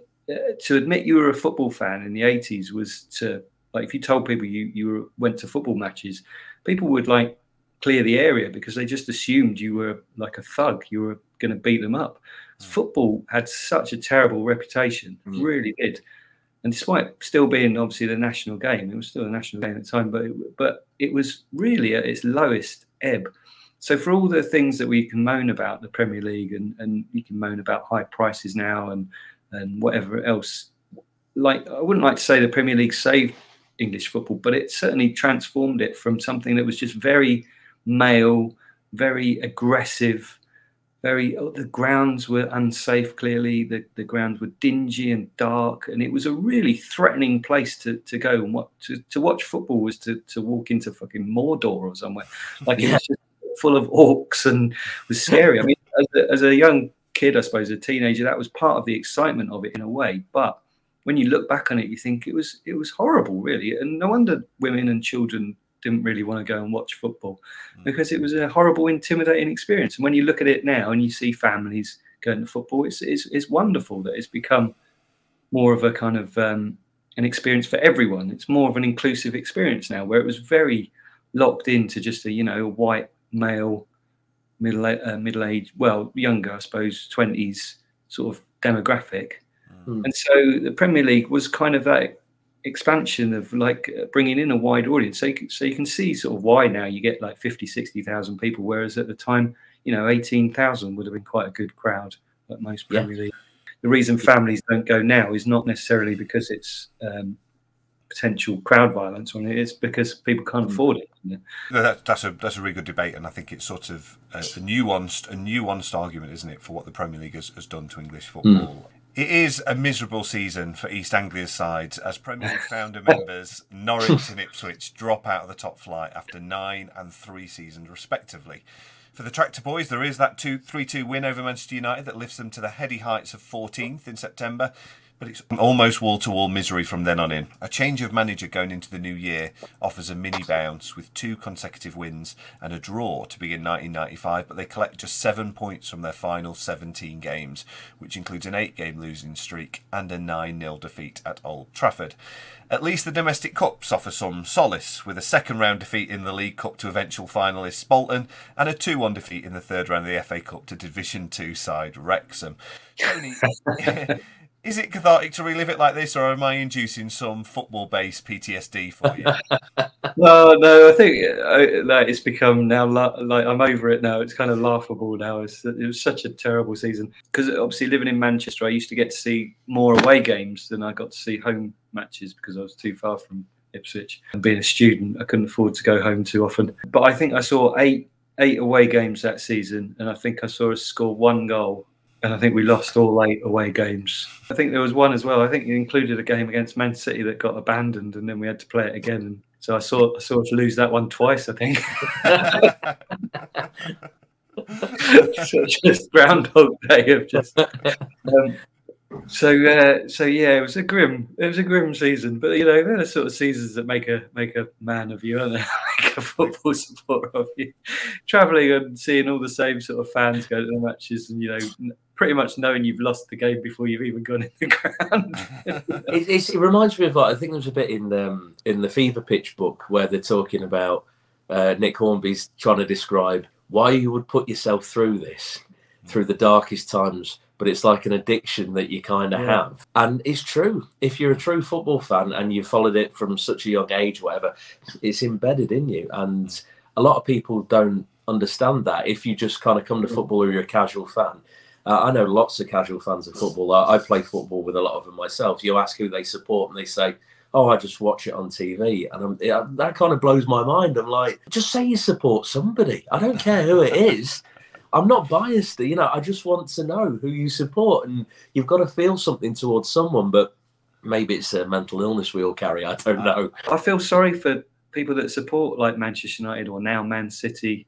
to admit you were a football fan in the 80s was to, like, if you told people you went to football matches, people would like clear the area because they just assumed you were like a thug. You were going to beat them up. Football had such a terrible reputation, really did. And despite still being obviously the national game, it was still a national game at the time, but it was really at its lowest ebb. So for all the things that we can moan about the Premier League, and you can moan about high prices now and whatever else, like, I wouldn't like to say the Premier League saved English football, but it certainly transformed it from something that was just very male, very aggressive, the grounds were unsafe, clearly. The grounds were dingy and dark, and it was a really threatening place to go. And to watch football was to walk into fucking Mordor or somewhere. Like, it was just full of orcs and was scary. I mean, as a young kid, I suppose, a teenager, that was part of the excitement of it in a way. But when you look back on it, you think it was horrible, really. And no wonder women and children didn't really want to go and watch football, because it was a horrible, intimidating experience. And when you look at it now and you see families going to football, it's wonderful that it's become more of a kind of an experience for everyone. It's more of an inclusive experience now, where it was very locked into just a white male, middle-aged, well, younger, I suppose, 20s sort of demographic. And so the Premier League was kind of that expansion of like bringing in a wide audience. So you can see sort of why now you get like 50, 60,000 people, whereas at the time, 18,000 would have been quite a good crowd at most Premier League. The reason families don't go now is not necessarily because it's potential crowd violence on it. It's because people can't afford it. You know? No, that's a really good debate, and I think it's sort of a nuanced argument, isn't it, for what the Premier League has done to English football. It is a miserable season for East Anglia's sides as Premier League founder members Norwich and Ipswich drop out of the top flight after 9 and 3 seasons respectively. For the Tractor Boys, there is that 3-2 win over Manchester United that lifts them to the heady heights of 14th in September. But it's almost wall-to-wall misery from then on in. A change of manager going into the new year offers a mini bounce with 2 consecutive wins and a draw to begin 1995, but they collect just 7 points from their final 17 games, which includes an 8-game losing streak and a 9-0 defeat at Old Trafford. At least the domestic cups offer some solace, with a second-round defeat in the League Cup to eventual finalists Bolton and a 2-1 defeat in the third round of the FA Cup to Division 2 side Wrexham. Tony, is it cathartic to relive it like this, or am I inducing some football-based PTSD for you? No, I think it's become now like I'm over it now. It's kind of laughable now. It was such a terrible season because obviously living in Manchester, I used to get to see more away games than I got to see home matches because I was too far from Ipswich. And being a student, I couldn't afford to go home too often. But I think I saw eight away games that season, and I think I saw us score 1 goal. And I think we lost all 8 away games. I think there was one as well. I think it included a game against Man City that got abandoned, and then we had to play it again. And so I saw us lose that one twice, I think. So just Groundhog Day of just. So yeah, it was a grim season. But you know, they're the sort of seasons that make a man of you, aren't they? Make a football supporter of you. Travelling and seeing all the same sort of fans go to the matches, and you know, pretty much knowing you've lost the game before you've even gone in the ground. It reminds me of, like, I think there's a bit in the Fever Pitch book where they're talking about Nick Hornby's trying to describe why you would put yourself through this, through the darkest times, but it's like an addiction that you kind of have. And it's true. If you're a true football fan and you followed it from such a young age, whatever, it's embedded in you. And a lot of people don't understand that. If you just kind of come to football or you're a casual fan, I know lots of casual fans of football. I play football with a lot of them myself. You ask who they support and they say, oh, I just watch it on TV. And that kind of blows my mind. I'm like, just say you support somebody. I don't care who it is. I'm not biased, you know, I just want to know who you support, and you've got to feel something towards someone, but maybe it's a mental illness we all carry, I don't know. I feel sorry for people that support like Manchester United or now Man City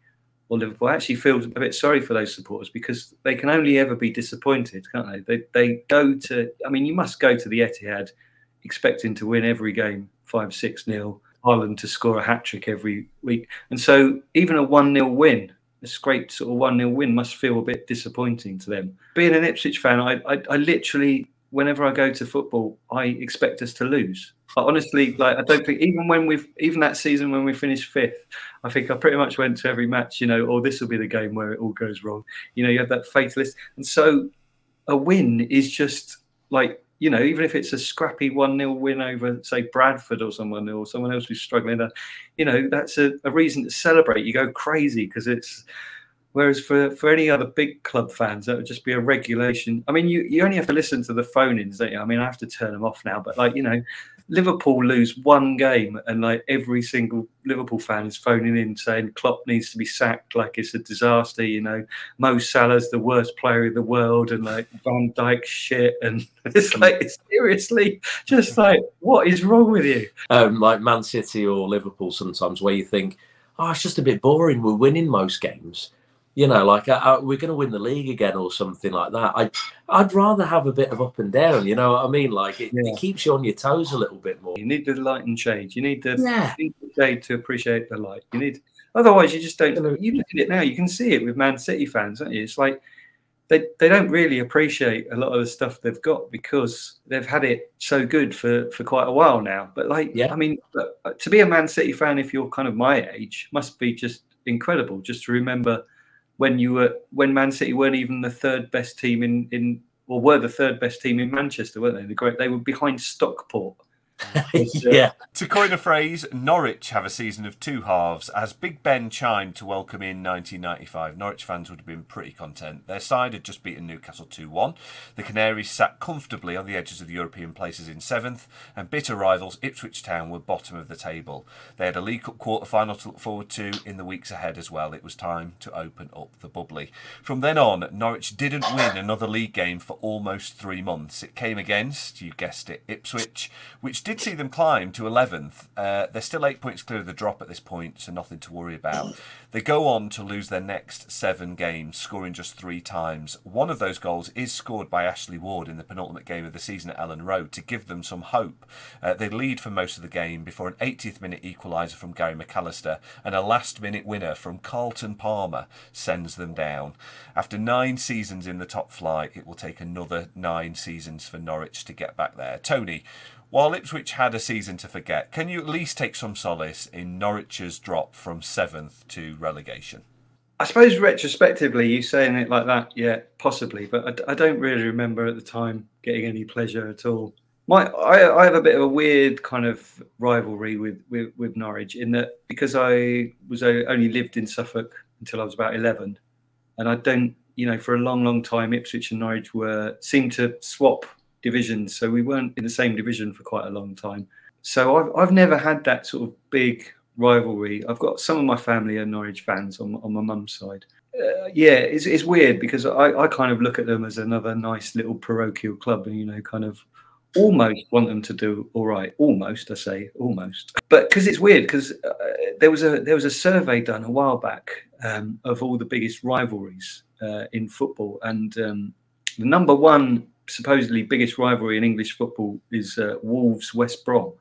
or Liverpool. I actually feel a bit sorry for those supporters because they can only ever be disappointed, can't they? They go to, I mean, you must go to the Etihad expecting to win every game 5-6-0, Ireland to score a hat-trick every week. And so even a 1-0 win, this great sort of 1-0 win must feel a bit disappointing to them. Being an Ipswich fan, I literally, whenever I go to football, I expect us to lose. But honestly, like, I don't think even that season when we finished 5th, I think I pretty much went to every match, you know, or this will be the game where it all goes wrong. You know, you have that fatalist. And so a win is just like, you know, even if it's a scrappy 1-0 win over, say, Bradford or someone else who's struggling, you know, that's a reason to celebrate. You go crazy because it's. Whereas for any other big club fans, that would just be a regulation. I mean, you only have to listen to the phone-ins, don't you? I mean, I have to turn them off now, but like, you know, Liverpool lose one game and like every single Liverpool fan is phoning in saying Klopp needs to be sacked, like it's a disaster, you know, Mo Salah's the worst player in the world and like Van Dijk shit, and it's like, seriously, just like, what is wrong with you? Like Man City or Liverpool sometimes, where you think, oh, it's just a bit boring, we're winning most games. You know, like we're going to win the league again or something like that. I'd rather have a bit of up and down. You know what I mean? Like it keeps you on your toes a little bit more. You need the light and shade. You need the shade to appreciate the light. You need, otherwise you just don't. You look at it now. You can see it with Man City fans, don't you? It's like they don't really appreciate a lot of the stuff they've got because they've had it so good for quite a while now. But like, I mean, to be a Man City fan, if you're kind of my age, must be just incredible. Just to remember. When Man City weren't even the third best team were the third best team in Manchester, weren't they? They were behind Stockport, Yeah. To coin a phrase, Norwich have a season of two halves. As Big Ben chimed to welcome in 1995, Norwich fans would have been pretty content. Their side had just beaten Newcastle 2-1. The Canaries sat comfortably on the edges of the European places in 7th, and bitter rivals Ipswich Town were bottom of the table. They had a League Cup quarter-final to look forward to in the weeks ahead as well. It was time to open up the bubbly. From then on, Norwich didn't win another league game for almost 3 months. It came against, you guessed it, Ipswich, which did see them climb to 11th. They're still 8 points clear of the drop at this point, so nothing to worry about. They go on to lose their next 7 games, scoring just 3 times. One of those goals is scored by Ashley Ward in the penultimate game of the season at Ellen Road to give them some hope. They lead for most of the game before an 80th minute equaliser from Gary McAllister and a last minute winner from Carlton Palmer sends them down. After 9 seasons in the top flight, it will take another 9 seasons for Norwich to get back there. Tony, while Ipswich had a season to forget, can you at least take some solace in Norwich's drop from 7th to relegation? I suppose retrospectively, you saying it like that, yeah, possibly, but I don't really remember at the time getting any pleasure at all. I have a bit of a weird kind of rivalry with Norwich in that because I only lived in Suffolk until I was about 11, and I don't, for a long time, Ipswich and Norwich seemed to swap divisions, so we weren't in the same division for quite a long time. So I've never had that sort of big rivalry. I've got some of my family are Norwich fans on my mum's side. It's weird because I kind of look at them as another nice little parochial club, and kind of almost want them to do all right. Almost, I say almost, but because it's weird because there was a survey done a while back of all the biggest rivalries in football, and the number one supposedly biggest rivalry in English football is Wolves West Brom.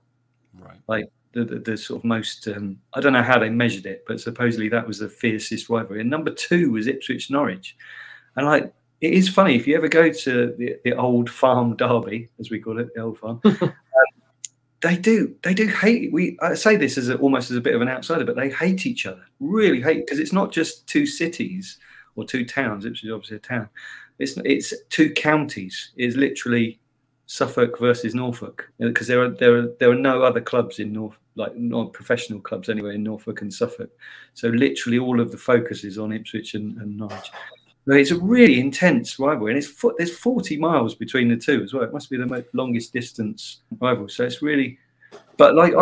Right. Like the sort of most I don't know how they measured it, but supposedly that was the fiercest rivalry. And number 2 was Ipswich Norwich. And like it is funny if you ever go to the old farm derby, as we call it, the old farm. They do hate. I say this almost as a bit of an outsider, but they hate each other. Really hate, because it's not just 2 cities or 2 towns. Ipswich is obviously a town. It's 2 counties. It's literally Suffolk versus Norfolk, because there are no other clubs in North, like not professional clubs anyway, in Norfolk and Suffolk. So literally all of the focus is on Ipswich and Norwich. But it's a really intense rivalry, and there's 40 miles between the two as well. It must be the longest distance rival. So it's really, but like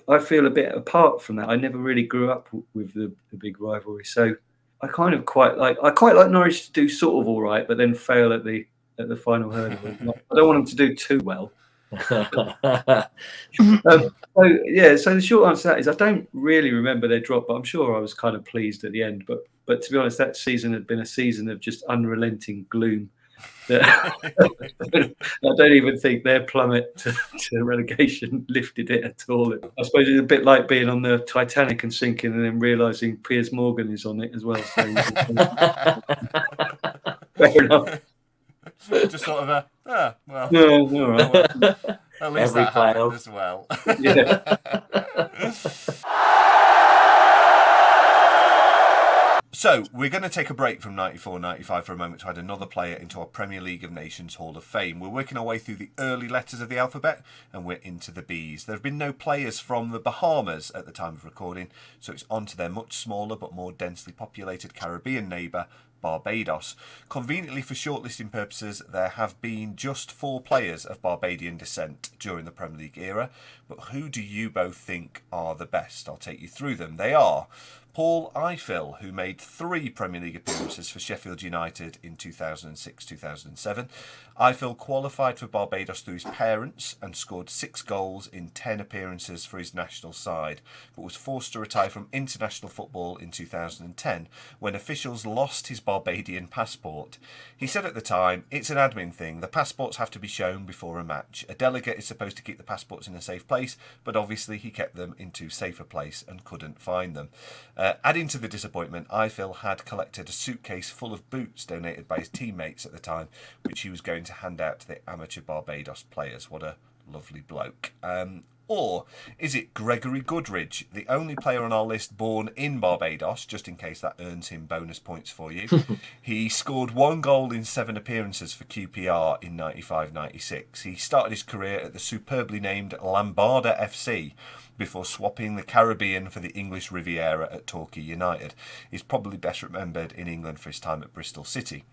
I feel a bit apart from that. I never really grew up with the big rivalry, so I quite like Norwich to do sort of all right, but then fail at the final hurdle. I don't want them to do too well. So the short answer to that is I don't really remember their drop, but I'm sure I was kind of pleased at the end. But to be honest, that season had been a season of just unrelenting gloom. I don't even think their plummet to relegation lifted it at all. I suppose it's a bit like being on the Titanic and sinking and then realising Piers Morgan is on it as well. So fair enough. Just sort of well. No, all right. Well. At least Every that happened as well. Yeah. So, we're going to take a break from 94-95 for a moment to add another player into our Premier League of Nations Hall of Fame. We're working our way through the early letters of the alphabet, and we're into the B's. There have been no players from the Bahamas at the time of recording, so it's on to their much smaller but more densely populated Caribbean neighbour, Barbados. Conveniently for shortlisting purposes, there have been just 4 players of Barbadian descent during the Premier League era, but who do you both think are the best? I'll take you through them. They are Paul Ifill, who made 3 Premier League appearances for Sheffield United in 2006-2007. Ifill qualified for Barbados through his parents and scored 6 goals in 10 appearances for his national side, but was forced to retire from international football in 2010 when officials lost his Barbadian passport. He said at the time, "It's an admin thing. The passports have to be shown before a match. A delegate is supposed to keep the passports in a safe place, but obviously he kept them in too safe a place and couldn't find them." Adding to the disappointment, Ifill had collected a suitcase full of boots donated by his teammates at the time, which he was going to hand out to the amateur Barbados players. What a lovely bloke. Or is it Gregory Goodridge, the only player on our list born in Barbados, just in case that earns him bonus points for you? He scored 1 goal in 7 appearances for QPR in 95-96. He started his career at the superbly named Lambada FC before swapping the Caribbean for the English Riviera at Torquay United. He's probably best remembered in England for his time at Bristol City.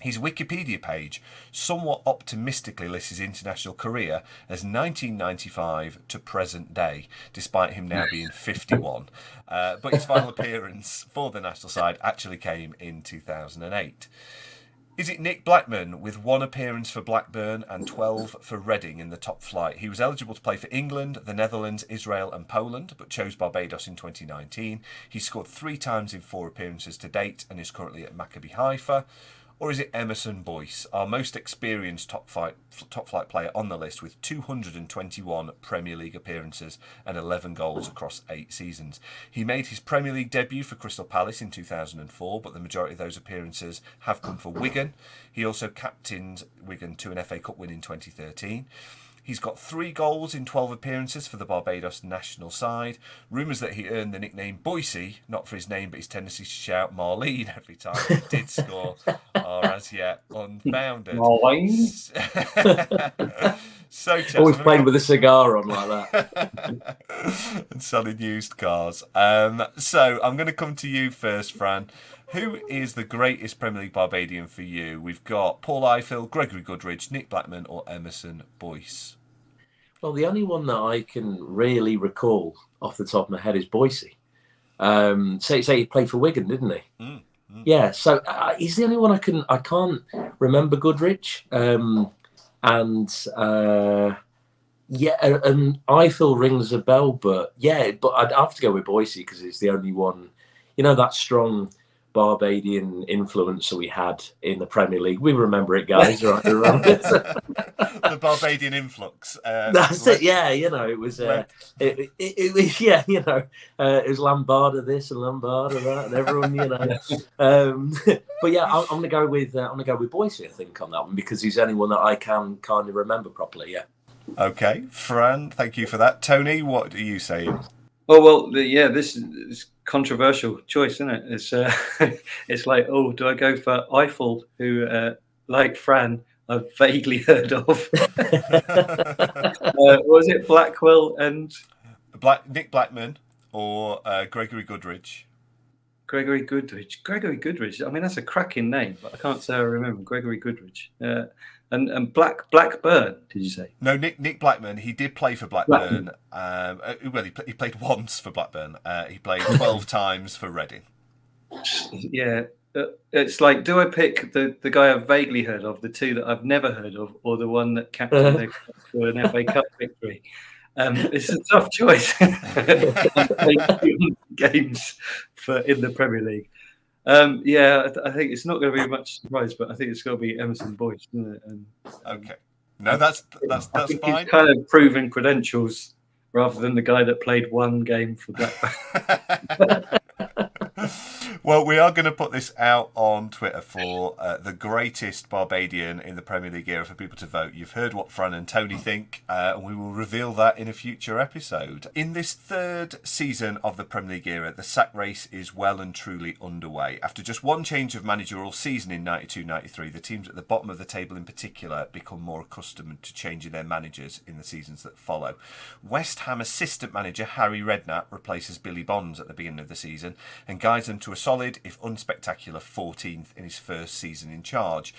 His Wikipedia page somewhat optimistically lists his international career as 1995 to present day, despite him now being 51. But his final appearance for the national side actually came in 2008. Is it Nick Blackman with 1 appearance for Blackburn and 12 for Reading in the top flight? He was eligible to play for England, the Netherlands, Israel and Poland, but chose Barbados in 2019. He scored 3 times in 4 appearances to date and is currently at Maccabi Haifa. Or is it Emerson Boyce, our most experienced top flight player on the list with 221 Premier League appearances and 11 goals across 8 seasons? He made his Premier League debut for Crystal Palace in 2004, but the majority of those appearances have come for Wigan. He also captained Wigan to an FA Cup win in 2013. He's got 3 goals in 12 appearances for the Barbados national side. Rumours that he earned the nickname Boycey, not for his name but his tendency to shout Marlene every time he did score, are as yet unfounded. Marlene? So, Chess, always playing with a cigar on like that. and selling used cars. So I'm going to come to you first, Fran. Who is the greatest Premier League Barbadian for you? We've got Paul Ifill, Gregory Goodridge, Nick Blackman or Emerson Boyce. Well, the only one that I can really recall off the top of my head is Boycey. Say he played for Wigan, didn't he? Yeah, so he's the only one I can't remember Goodridge. And Ifill rings a bell, but I'd have to go with Boycey because it's the only one, that strong Barbadian influence that we had in the Premier League. We remember it, guys, right? The Barbadian influx. That's it. Yeah, it was. It was Lambada this and Lambada that, and everyone, But yeah, I'm gonna go with Boycey, I think, on that one because he's the only one that I can kind of remember properly. Yeah. Okay, Fran, thank you for that. Tony, what are you saying? Oh well, this is controversial choice, isn't it? It's it's like, oh, do I go for Eiffel, who, like Fran, I've vaguely heard of? Was it Blackwell and Nick Blackman or Gregory Goodridge? Gregory Goodridge. I mean, that's a cracking name, but I can't say I remember Gregory Goodridge. And Blackburn, did you say? No, Nick Blackman. He did play for Blackburn. He played once for Blackburn. He played 12 times for Reading. Yeah, it's like, do I pick the guy I've vaguely heard of, the 2 that I've never heard of, or the one that captained their club to an FA Cup victory? It's a tough choice. Games in the Premier League. I think it's not going to be much surprise, but I think it's going to be Emerson Boyce, isn't it? Okay, no, that's I think fine. He's kind of proven credentials rather than the guy that played 1 game for Blackburn. Well, we are going to put this out on Twitter for the greatest Barbadian in the Premier League era for people to vote. You've heard what Fran and Tony think, and we will reveal that in a future episode. In this 3rd season of the Premier League era, the sack race is well and truly underway. After just 1 change of manager all season in 92-93, the teams at the bottom of the table in particular become more accustomed to changing their managers in the seasons that follow. West Ham assistant manager Harry Redknapp replaces Billy Bonds at the beginning of the season and guides them to a solid, if unspectacular, 14th in his first season in charge.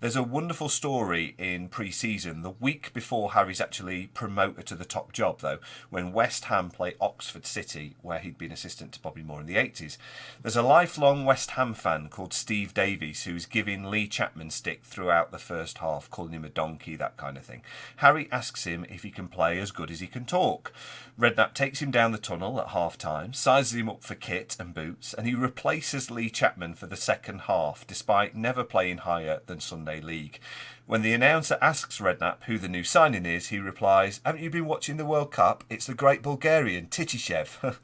There's a wonderful story in pre-season, the week before Harry's actually promoted to the top job, though, when West Ham play Oxford City, where he'd been assistant to Bobby Moore in the 80s. There's a lifelong West Ham fan called Steve Davies who's giving Lee Chapman stick throughout the first half, calling him a donkey, that kind of thing. Harry asks him if he can play as good as he can talk. Redknapp takes him down the tunnel at half-time, sizes him up for kit and boots, and he replaces Lee Chapman for the second half, despite never playing higher than Sunday League. When the announcer asks Redknapp who the new signing is, he replies, "Haven't you been watching the World Cup? It's the great Bulgarian, Titishev."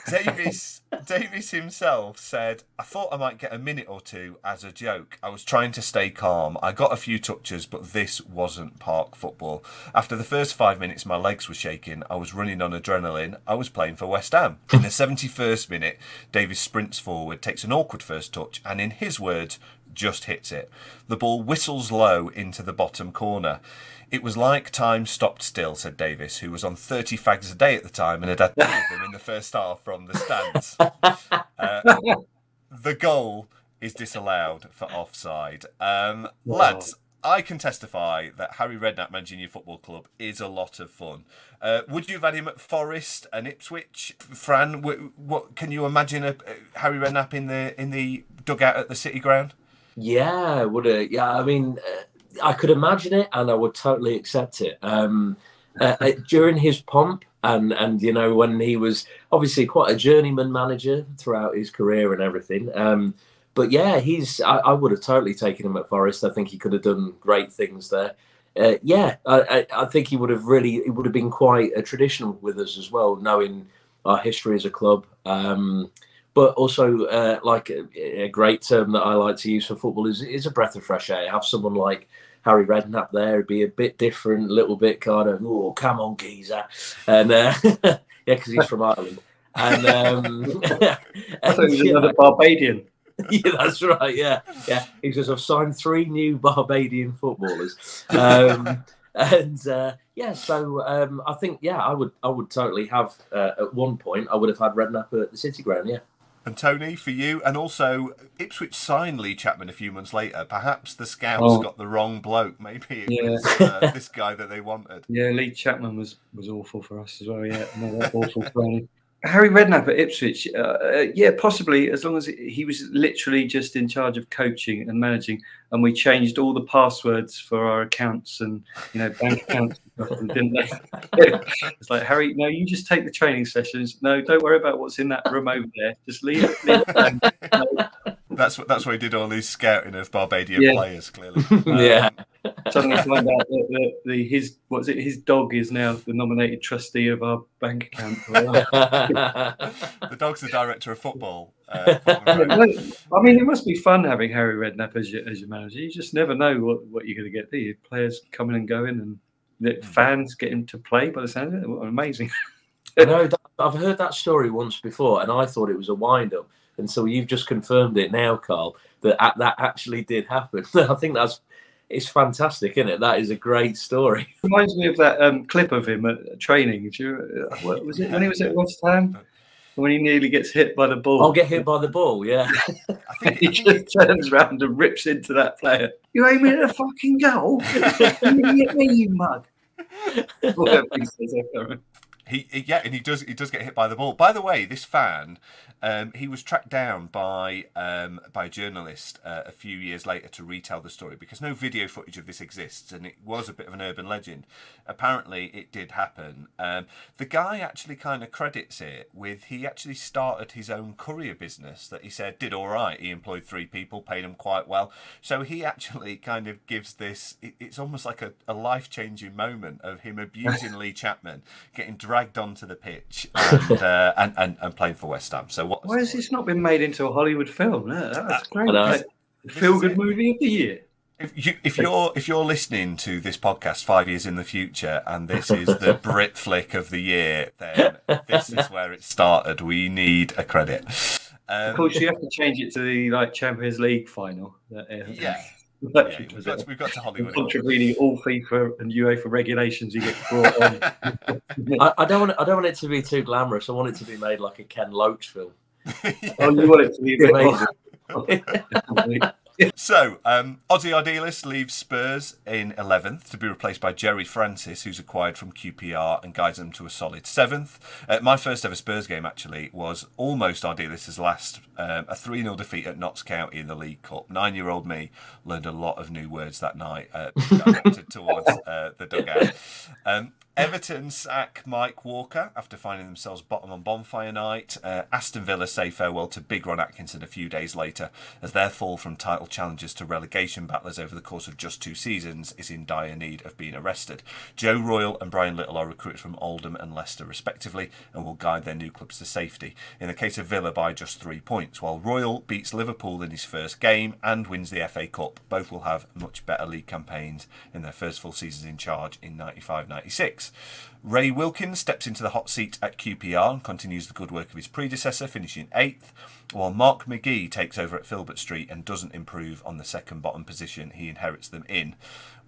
Davies himself said, "I thought I might get a minute or two as a joke. I was trying to stay calm. I got a few touches, but this wasn't park football. After the first 5 minutes, my legs were shaking. I was running on adrenaline. I was playing for West Ham." In the 71st minute, Davies sprints forward, takes an awkward first touch, and in his words, just hits it. The ball whistles low into the bottom corner. "It was like time stopped still," said Davis, who was on 30 fags a day at the time and had had 2 of them in the first half from the stands. The goal is disallowed for offside. Lads, I can testify that Harry Redknapp managing your football club is a lot of fun. Would you have had him at Forest and Ipswich? Fran, what can you imagine Harry Redknapp in the dugout at the City Ground? Yeah, would it? Yeah, I mean, I could imagine it, and I would totally accept it. During his pomp, and you know, when he was obviously quite a journeyman manager throughout his career and everything. But yeah, I would have totally taken him at Forest. I think he could have done great things there. I think he would have been quite traditional with us as well, knowing our history as a club. But also, like a great term that I like to use for football is a breath of fresh air. Have someone like Harry Redknapp there, it'd be a bit different, a little bit kind of, oh, come on, geezer. And yeah, because he's from Ireland. And, I thought he was another Barbadian. Yeah, that's right. Yeah. He says, "I've signed 3 new Barbadian footballers." So I think, I would totally have at one point. I would have had Redknapp at the City Ground. Yeah. And Tony, for you, and also Ipswich signed Lee Chapman a few months later. Perhaps the scouts got the wrong bloke. Maybe it was this guy that they wanted. Yeah, Lee Chapman was awful for us as well. Yeah, another awful friend. Harry Redknapp at Ipswich, possibly, as long as he was literally just in charge of coaching and managing, and we changed all the passwords for our accounts and bank accounts and stuff, and didn't they? It's like, Harry, no, you just take the training sessions. No, don't worry about what's in that room over there. Just leave it. That's why he did all these scouting of Barbadian players, clearly. Suddenly find out that his dog is now the nominated trustee of our bank account. The dog's the director of football. I mean, it must be fun having Harry Redknapp as your manager. You just never know what you're going to get. Do you? Players coming and going, and the fans getting to play by the sound of it. Amazing. I know. I've heard that story once before, and I thought it was a wind-up. And so you've just confirmed it now, Carl, that actually did happen. I think it's fantastic, isn't it? That is a great story. Reminds me of that clip of him at training. What was it when he was at West Ham? When he nearly gets hit by the ball. I'll get hit by the ball, yeah. He just turns around and rips into that player. "You aiming at a fucking goal? You me, you mug." Whatever he says, I can't remember. He does get hit by the ball. By the way, this fan, he was tracked down by a journalist a few years later to retell the story, because no video footage of this exists, and it was a bit of an urban legend. Apparently, it did happen. The guy actually kind of credits it with, he actually started his own courier business that he said did all right. He employed 3 people, paid them quite well. So he actually kind of gives this. It's almost like a life-changing moment of him abusing Lee Chapman, getting dragged onto the pitch and playing for West Ham. So why has this not been made into a Hollywood film? No, that's great. Feel-good movie of the year. If you're listening to this podcast 5 years in the future and this is the Brit flick of the year, then this is where it started. We need a credit. Of course, you have to change it to the Champions League final. We've got to Hollywood. Contravening all FIFA and UEFA regulations, you get brought on. I don't want it to be too glamorous. I want it to be made like a Ken Loach film. Oh, you want it to be amazing. So, Aussie Idealist leaves Spurs in 11th to be replaced by Jerry Francis, who's acquired from QPR and guides them to a solid 7th. My first ever Spurs game, actually, was almost Idealist's last, a 3-0 defeat at Notts County in the League Cup. 9-year-old me learned a lot of new words that night, directed towards the dugout. Everton sack Mike Walker after finding themselves bottom on bonfire night. Aston Villa say farewell to Big Ron Atkinson a few days later, as their fall from title challengers to relegation battlers over the course of just 2 seasons is in dire need of being arrested. Joe Royle and Brian Little are recruited from Oldham and Leicester respectively and will guide their new clubs to safety. In the case of Villa by just 3 points, while Royle beats Liverpool in his first game and wins the FA Cup. Both will have much better league campaigns in their first full seasons in charge in 95-96. Ray Wilkins steps into the hot seat at QPR and continues the good work of his predecessor, finishing 8th, while Mark McGee takes over at Filbert Street and doesn't improve on the second bottom position he inherits them in.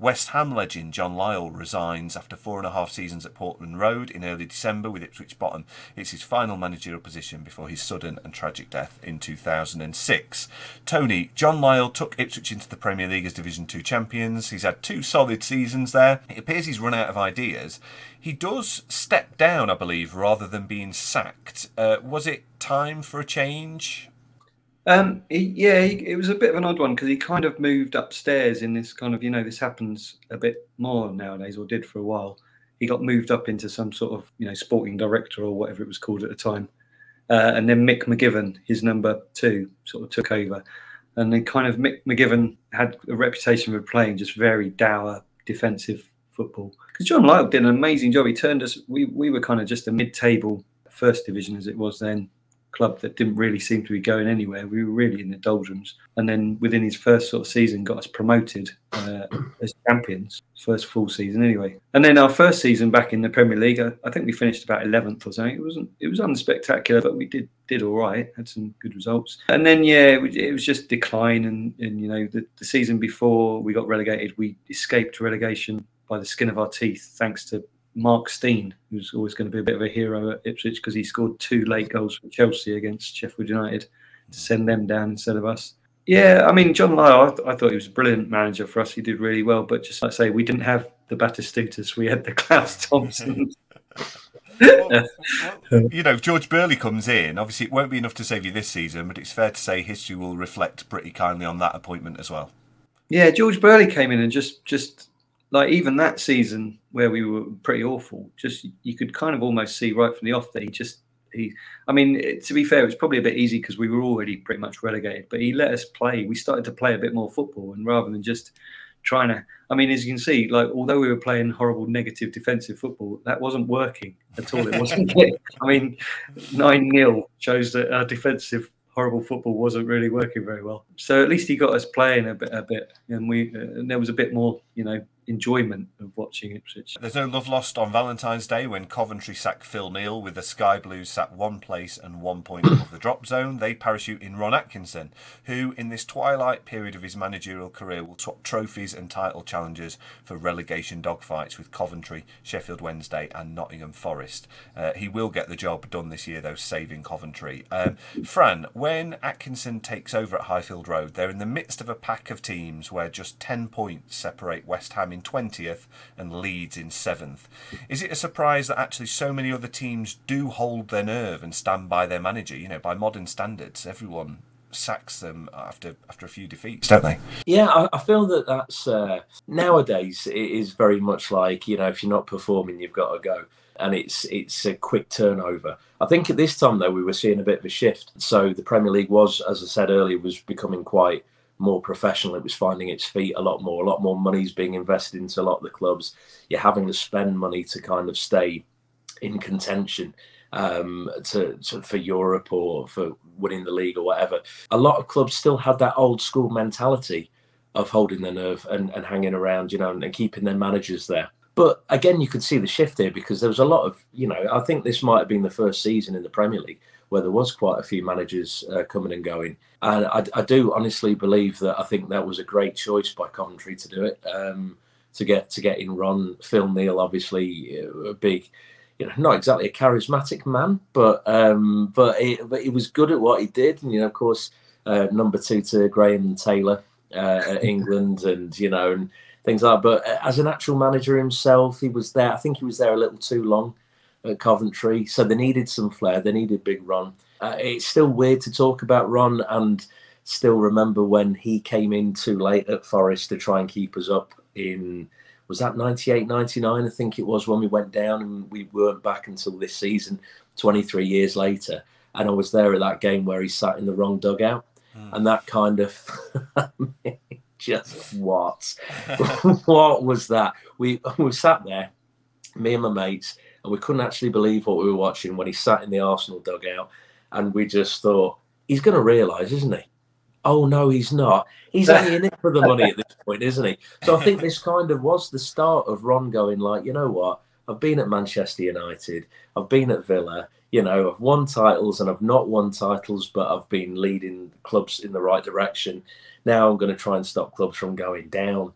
West Ham legend John Lyall resigns after 4.5 seasons at Portman Road in early December with Ipswich bottom. It's his final managerial position before his sudden and tragic death in 2006. Tony, John Lyall took Ipswich into the Premier League as Division 2 champions. He's had 2 solid seasons there. It appears he's run out of ideas. He does step down, I believe, rather than being sacked. Was it time for a change? It was a bit of an odd one because he kind of moved upstairs in this kind of, this happens a bit more nowadays, or did for a while. He got moved up into some sort of, sporting director or whatever it was called at the time. And then Mick McGivern, his number 2, sort of took over. And then kind of Mick McGivern had a reputation for playing just very dour defensive football. Because John Lyall did an amazing job. He turned us, we were kind of just a mid-table first division as it was then, club that didn't really seem to be going anywhere. We were really in the doldrums. And then within his first sort of season, got us promoted as champions. First full season anyway. And then our first season back in the Premier League, I think we finished about 11th or something. It was unspectacular, but we did all right. Had some good results. And then it was just decline. And the season before we got relegated, we escaped relegation by the skin of our teeth, thanks to Mark Steen, who's always going to be a bit of a hero at Ipswich because he scored 2 late goals for Chelsea against Sheffield United to send them down instead of us. Yeah, I mean, John Lyall, I thought he was a brilliant manager for us. He did really well, but just like I say, we didn't have the Batistutas. We had the Klaus Thompsons. George Burley comes in. Obviously, it won't be enough to save you this season, but it's fair to say history will reflect pretty kindly on that appointment as well. Yeah, George Burley came in and just like even that season where we were pretty awful, just you could kind of almost see right from the off that to be fair, it was probably a bit easy because we were already pretty much relegated, but he let us play. We started to play a bit more football, and rather than just trying to, as you can see, like although we were playing horrible negative defensive football, that wasn't working at all. It wasn't. 9-0 shows that our defensive horrible football wasn't really working very well. So at least he got us playing a bit, and there was a bit more, enjoyment of watching Ipswich. There's no love lost on Valentine's Day when Coventry sacked Phil Neal with the Sky Blues sat 1 place and 1 point above the drop zone. They parachute in Ron Atkinson, who in this twilight period of his managerial career will swap trophies and title challenges for relegation dogfights with Coventry, Sheffield Wednesday and Nottingham Forest. He will get the job done this year though, saving Coventry. Fran, when Atkinson takes over at Highfield Road, they're in the midst of a pack of teams where just 10 points separate West Ham in 20th and Leeds in 7th. Is it a surprise that actually so many other teams do hold their nerve and stand by their manager? By modern standards, everyone sacks them after a few defeats, don't they? Yeah, I feel that's nowadays it is very much like, if you're not performing, you've got to go. And it's a quick turnover. I think at this time, though, we were seeing a bit of a shift. So the Premier League was, as I said earlier, was becoming quite more professional. It was finding its feet a lot more money's being invested into a lot of the clubs. You're having to spend money to kind of stay in contention for Europe or for winning the league or whatever. A lot of clubs still had that old school mentality of holding their nerve and hanging around, and keeping their managers there. But again, you could see the shift here because there was a lot of, I think this might have been the first season in the Premier League where there was quite a few managers coming and going. And I do honestly believe that I think that was a great choice by Coventry to do it, to get in Ron. Phil Neal, obviously a big, not exactly a charismatic man, but he was good at what he did. And, of course, number 2 to Graham Taylor at England and, and things like that. But as an actual manager himself, he was there. I think he was there a little too long at Coventry. So they needed some flair. They needed big Ron. It's still weird to talk about Ron and still remember when he came in too late at Forest to try and keep us up in was that 98, 99, I think it was, when we went down, and we weren't back until this season, 23 years later. And I was there at that game where he sat in the wrong dugout. And that kind of, just what? What was that? We sat there, me and my mates, and we couldn't actually believe what we were watching when he sat in the Arsenal dugout. And we just thought, he's going to realise, isn't he? Oh, no, he's not. He's only in it for the money at this point, isn't he? So I think this kind of was the start of Ron going like, you know what? I've been at Manchester United. I've been at Villa. You know, I've won titles and I've not won titles, but I've been leading clubs in the right direction. Now I'm going to try and stop clubs from going down.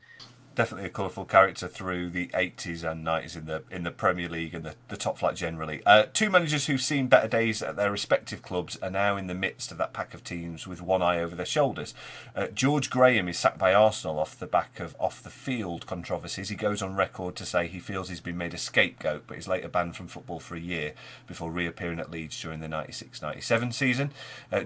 Definitely a colourful character through the 80s and 90s in the Premier League and the top flight generally. Two managers who've seen better days at their respective clubs are now in the midst of that pack of teams with one eye over their shoulders. George Graham is sacked by Arsenal off the back of off-the-field controversies. He goes on record to say he feels he's been made a scapegoat, but is later banned from football for a year before reappearing at Leeds during the 96-97 season.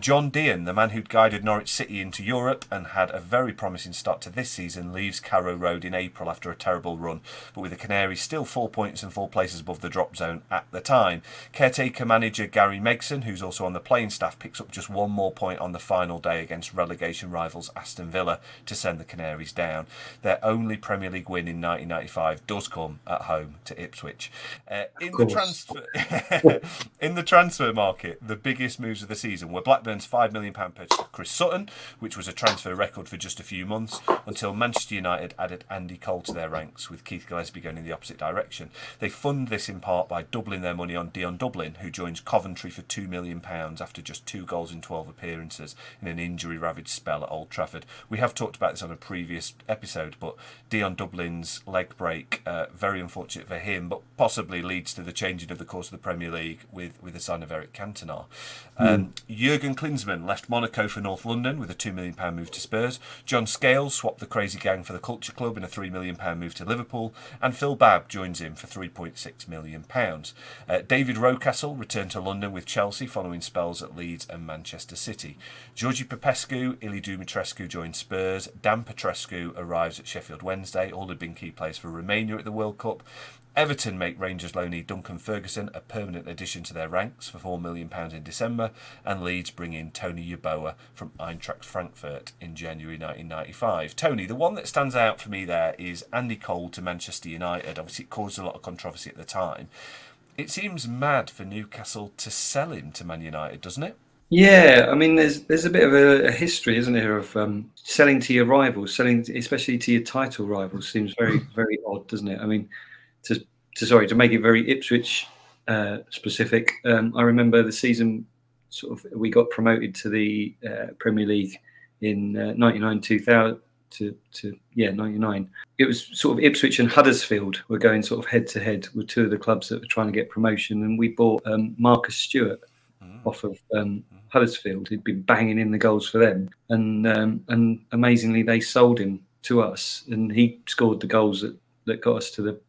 John Dean, the man who'd guided Norwich City into Europe and had a very promising start to this season, leaves Carrow Road in April after a terrible run, but with the Canaries still 4 points and 4 places above the drop zone at the time. Caretaker manager Gary Megson, who's also on the playing staff, picks up just 1 more point on the final day against relegation rivals Aston Villa to send the Canaries down. Their only Premier League win in 1995 does come at home to Ipswich. In the transfer market, the biggest moves of the season were Blackburn's £5 million purchase of Chris Sutton, which was a transfer record for just a few months, until Manchester United added Andy Cole to their ranks, with Keith Gillespie going in the opposite direction. They fund this in part by doubling their money on Dion Dublin, who joins Coventry for £2 million after just 2 goals in 12 appearances in an injury-ravaged spell at Old Trafford. We have talked about this on a previous episode, but Dion Dublin's leg break, very unfortunate for him, but possibly leads to the changing of the course of the Premier League with the sign of Eric Cantona. Jurgen Klinsmann left Monaco for North London with a £2 million move to Spurs. John Scales swapped the Crazy Gang for the Culture Club in a £3 million move to Liverpool, and Phil Babb joins him for £3.6 million. David Rocastle returned to London with Chelsea following spells at Leeds and Manchester City. Georgi Popescu, Ili Dumitrescu joined Spurs. Dan Petrescu arrives at Sheffield Wednesday. All had been key players for Romania at the World Cup. Everton make Rangers loanee Duncan Ferguson a permanent addition to their ranks for £4 million in December, and Leeds bring in Tony Yeboah from Eintracht Frankfurt in January 1995. Tony, the one that stands out for me there is Andy Cole to Manchester United. Obviously, it caused a lot of controversy at the time. It seems mad for Newcastle to sell him to Man United, doesn't it? Yeah, I mean, there's a bit of a history, isn't there, of selling to your rivals, selling especially to your title rivals. Seems very, very odd, doesn't it? I mean, to make it very Ipswich specific, I remember the season we got promoted to the Premier League in 99-2000 to 99. It was sort of Ipswich and Huddersfield were going sort of head to head with two of the clubs that were trying to get promotion, and we bought Marcus Stewart off of Huddersfield. He'd been banging in the goals for them, and amazingly they sold him to us, and he scored the goals that got us to the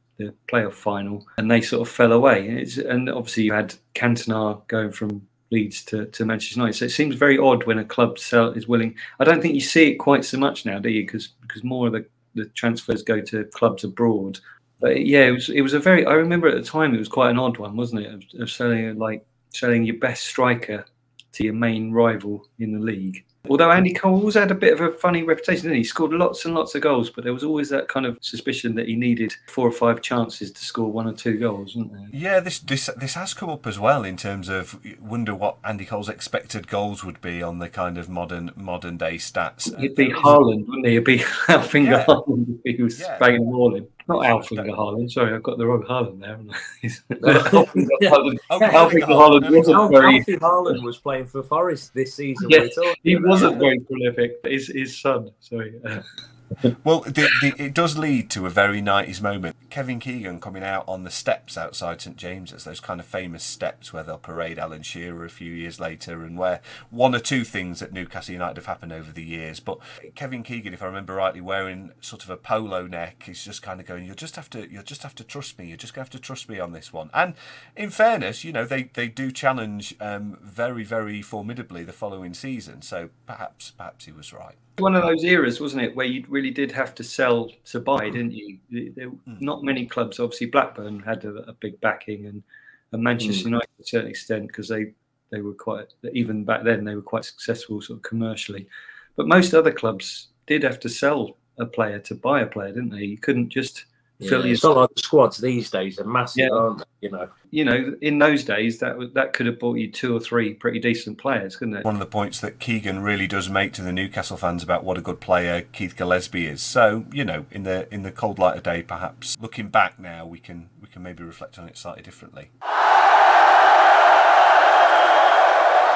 playoff final, and they sort of fell away. And obviously you had Cantona going from Leeds to Manchester United. So it seems very odd when a club is willing. I don't think you see it quite so much now, do you? Because more of the transfers go to clubs abroad. But yeah, it was a very. I remember at the time it was quite an odd one, wasn't it? Of selling your best striker to your main rival in the league. Although Andy Cole always had a bit of a funny reputation, didn't he? He scored lots and lots of goals, but there was always that kind of suspicion that he needed 4 or 5 chances to score 1 or 2 goals, wasn't there? Yeah, this has come up as well in terms of wonder what Andy Cole's expected goals would be on the kind of modern day stats. He'd be Haaland, wouldn't he? He'd be Alfinger Haaland if he was banging them all in. Not Alfinger Haaland. Sorry, I've got the wrong Haaland there, haven't I? Alfie Haaland was playing for Forest this season. Yeah, he wasn't very prolific. His son, sorry. Well, it does lead to a very 90s moment. Kevin Keegan coming out on the steps outside St James's, those kind of famous steps where they'll parade Alan Shearer a few years later, and where 1 or 2 things at Newcastle United have happened over the years. But Kevin Keegan, if I remember rightly, wearing sort of a polo neck, he's just kind of going, you'll just have to trust me. You're just going to have to trust me on this one. And in fairness, they do challenge very, very formidably the following season. So perhaps he was right. One of those eras, wasn't it, where you really did have to sell to buy, didn't you? Not many clubs. Obviously, Blackburn had a big backing, and Manchester United to a certain extent, because they were quite, even back then, they were quite successful sort of commercially. But most other clubs did have to sell a player to buy a player, didn't they? You couldn't just fill your... It's not like the squads these days are massive, aren't they? You know, in those days, that could have bought you 2 or 3 pretty decent players, couldn't it? One of the points that Keegan really does make to the Newcastle fans about what a good player Keith Gillespie is. So, you know, in the cold light of day, perhaps looking back now, we can maybe reflect on it slightly differently.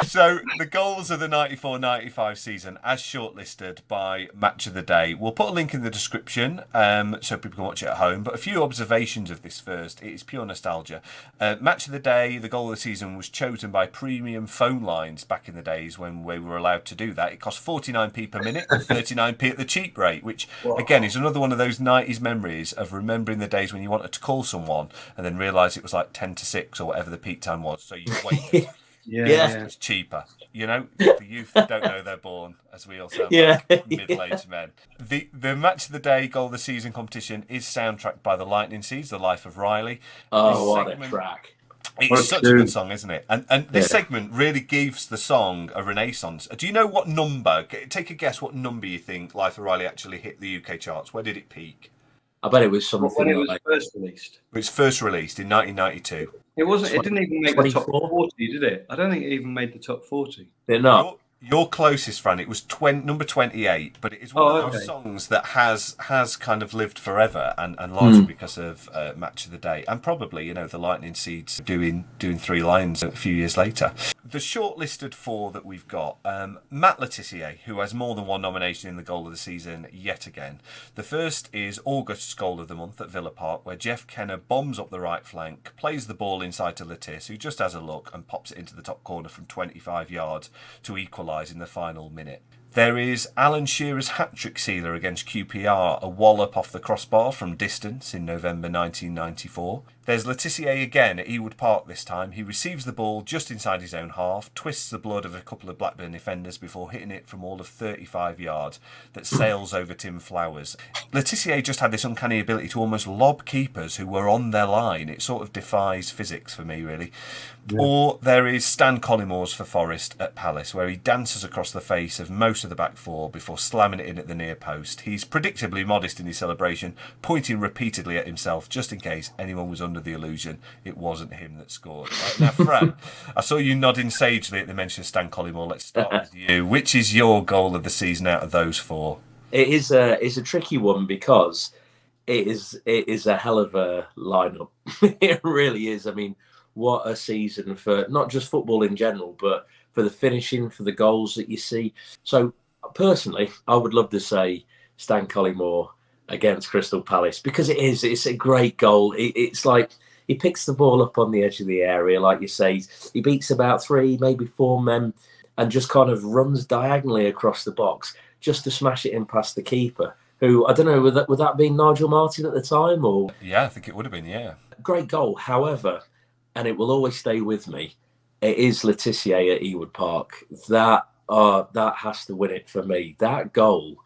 So, the goals of the 94-95 season, as shortlisted by Match of the Day. We'll put a link in the description so people can watch it at home. But a few observations of this first. It is pure nostalgia. Match of the Day, the goal of the season, was chosen by premium phone lines back in the days when we were allowed to do that. It cost 49p per minute and 39p at the cheap rate, which, again, is another one of those 90s memories of remembering the days when you wanted to call someone and then realise it was like 10 to 6 or whatever the peak time was. So you waited. Yeah. It's cheaper. You know, the youth don't know they're born, as we all sound like middle-aged men. The Match of the Day goal of the season competition is soundtracked by the Lightning Seeds, The Life of Riley. Oh, what a track. It's such a good song, isn't it? And this segment really gives the song a renaissance. Do you know what number, take a guess what number you think Life of Riley actually hit the UK charts? Where did it peak? I bet it was something when it was first released. It was first released in 1992. It wasn't. It didn't even make the top 40, did it? I don't think it even made the top 40. Did not. You're closest, Fran. It was number 28, but it is one of those songs that has kind of lived forever, and largely because of Match of the Day, and probably, you know, the Lightning Seeds doing 3 lines a few years later. The shortlisted 4 that we've got, Matt Le Tissier, who has more than one nomination in the goal of the season yet again. The first is August's goal of the month at Villa Park, where Jeff Kenner bombs up the right flank, plays the ball inside to Le Tiss, who just has a look and pops it into the top corner from 25 yards to equalise in the final minute. There is Alan Shearer's hat-trick sealer against QPR, a wallop off the crossbar from distance in November 1994. There's Le Tissier again at Ewood Park this time. He receives the ball just inside his own half, twists the blood of a couple of Blackburn defenders before hitting it from all of 35 yards that sails over Tim Flowers. Le Tissier just had this uncanny ability to almost lob keepers who were on their line. It sort of defies physics for me, really. Yeah. Or there is Stan Collymores for Forest at Palace, where he dances across the face of most of the back 4 before slamming it in at the near post. He's predictably modest in his celebration, pointing repeatedly at himself just in case anyone was under the illusion it wasn't him that scored. Now, Fran, I saw you nodding sagely at the mention of Stan Collymore. Let's start with you. Which is your goal of the season out of those 4? It's a tricky one because it is a hell of a lineup. It really is. I mean, what a season for not just football in general, but for the finishing, for the goals that you see. So personally, I would love to say Stan Collymore against Crystal Palace, because it's a great goal. It's like he picks the ball up on the edge of the area, like you say. He beats about 3, maybe 4 men and just kind of runs diagonally across the box just to smash it in past the keeper, who, I don't know, would that be Nigel Martin at the time? Or yeah, I think it would have been, yeah. Great goal. However, and it will always stay with me, it is Le Tissier at Ewood Park. That has to win it for me. That goal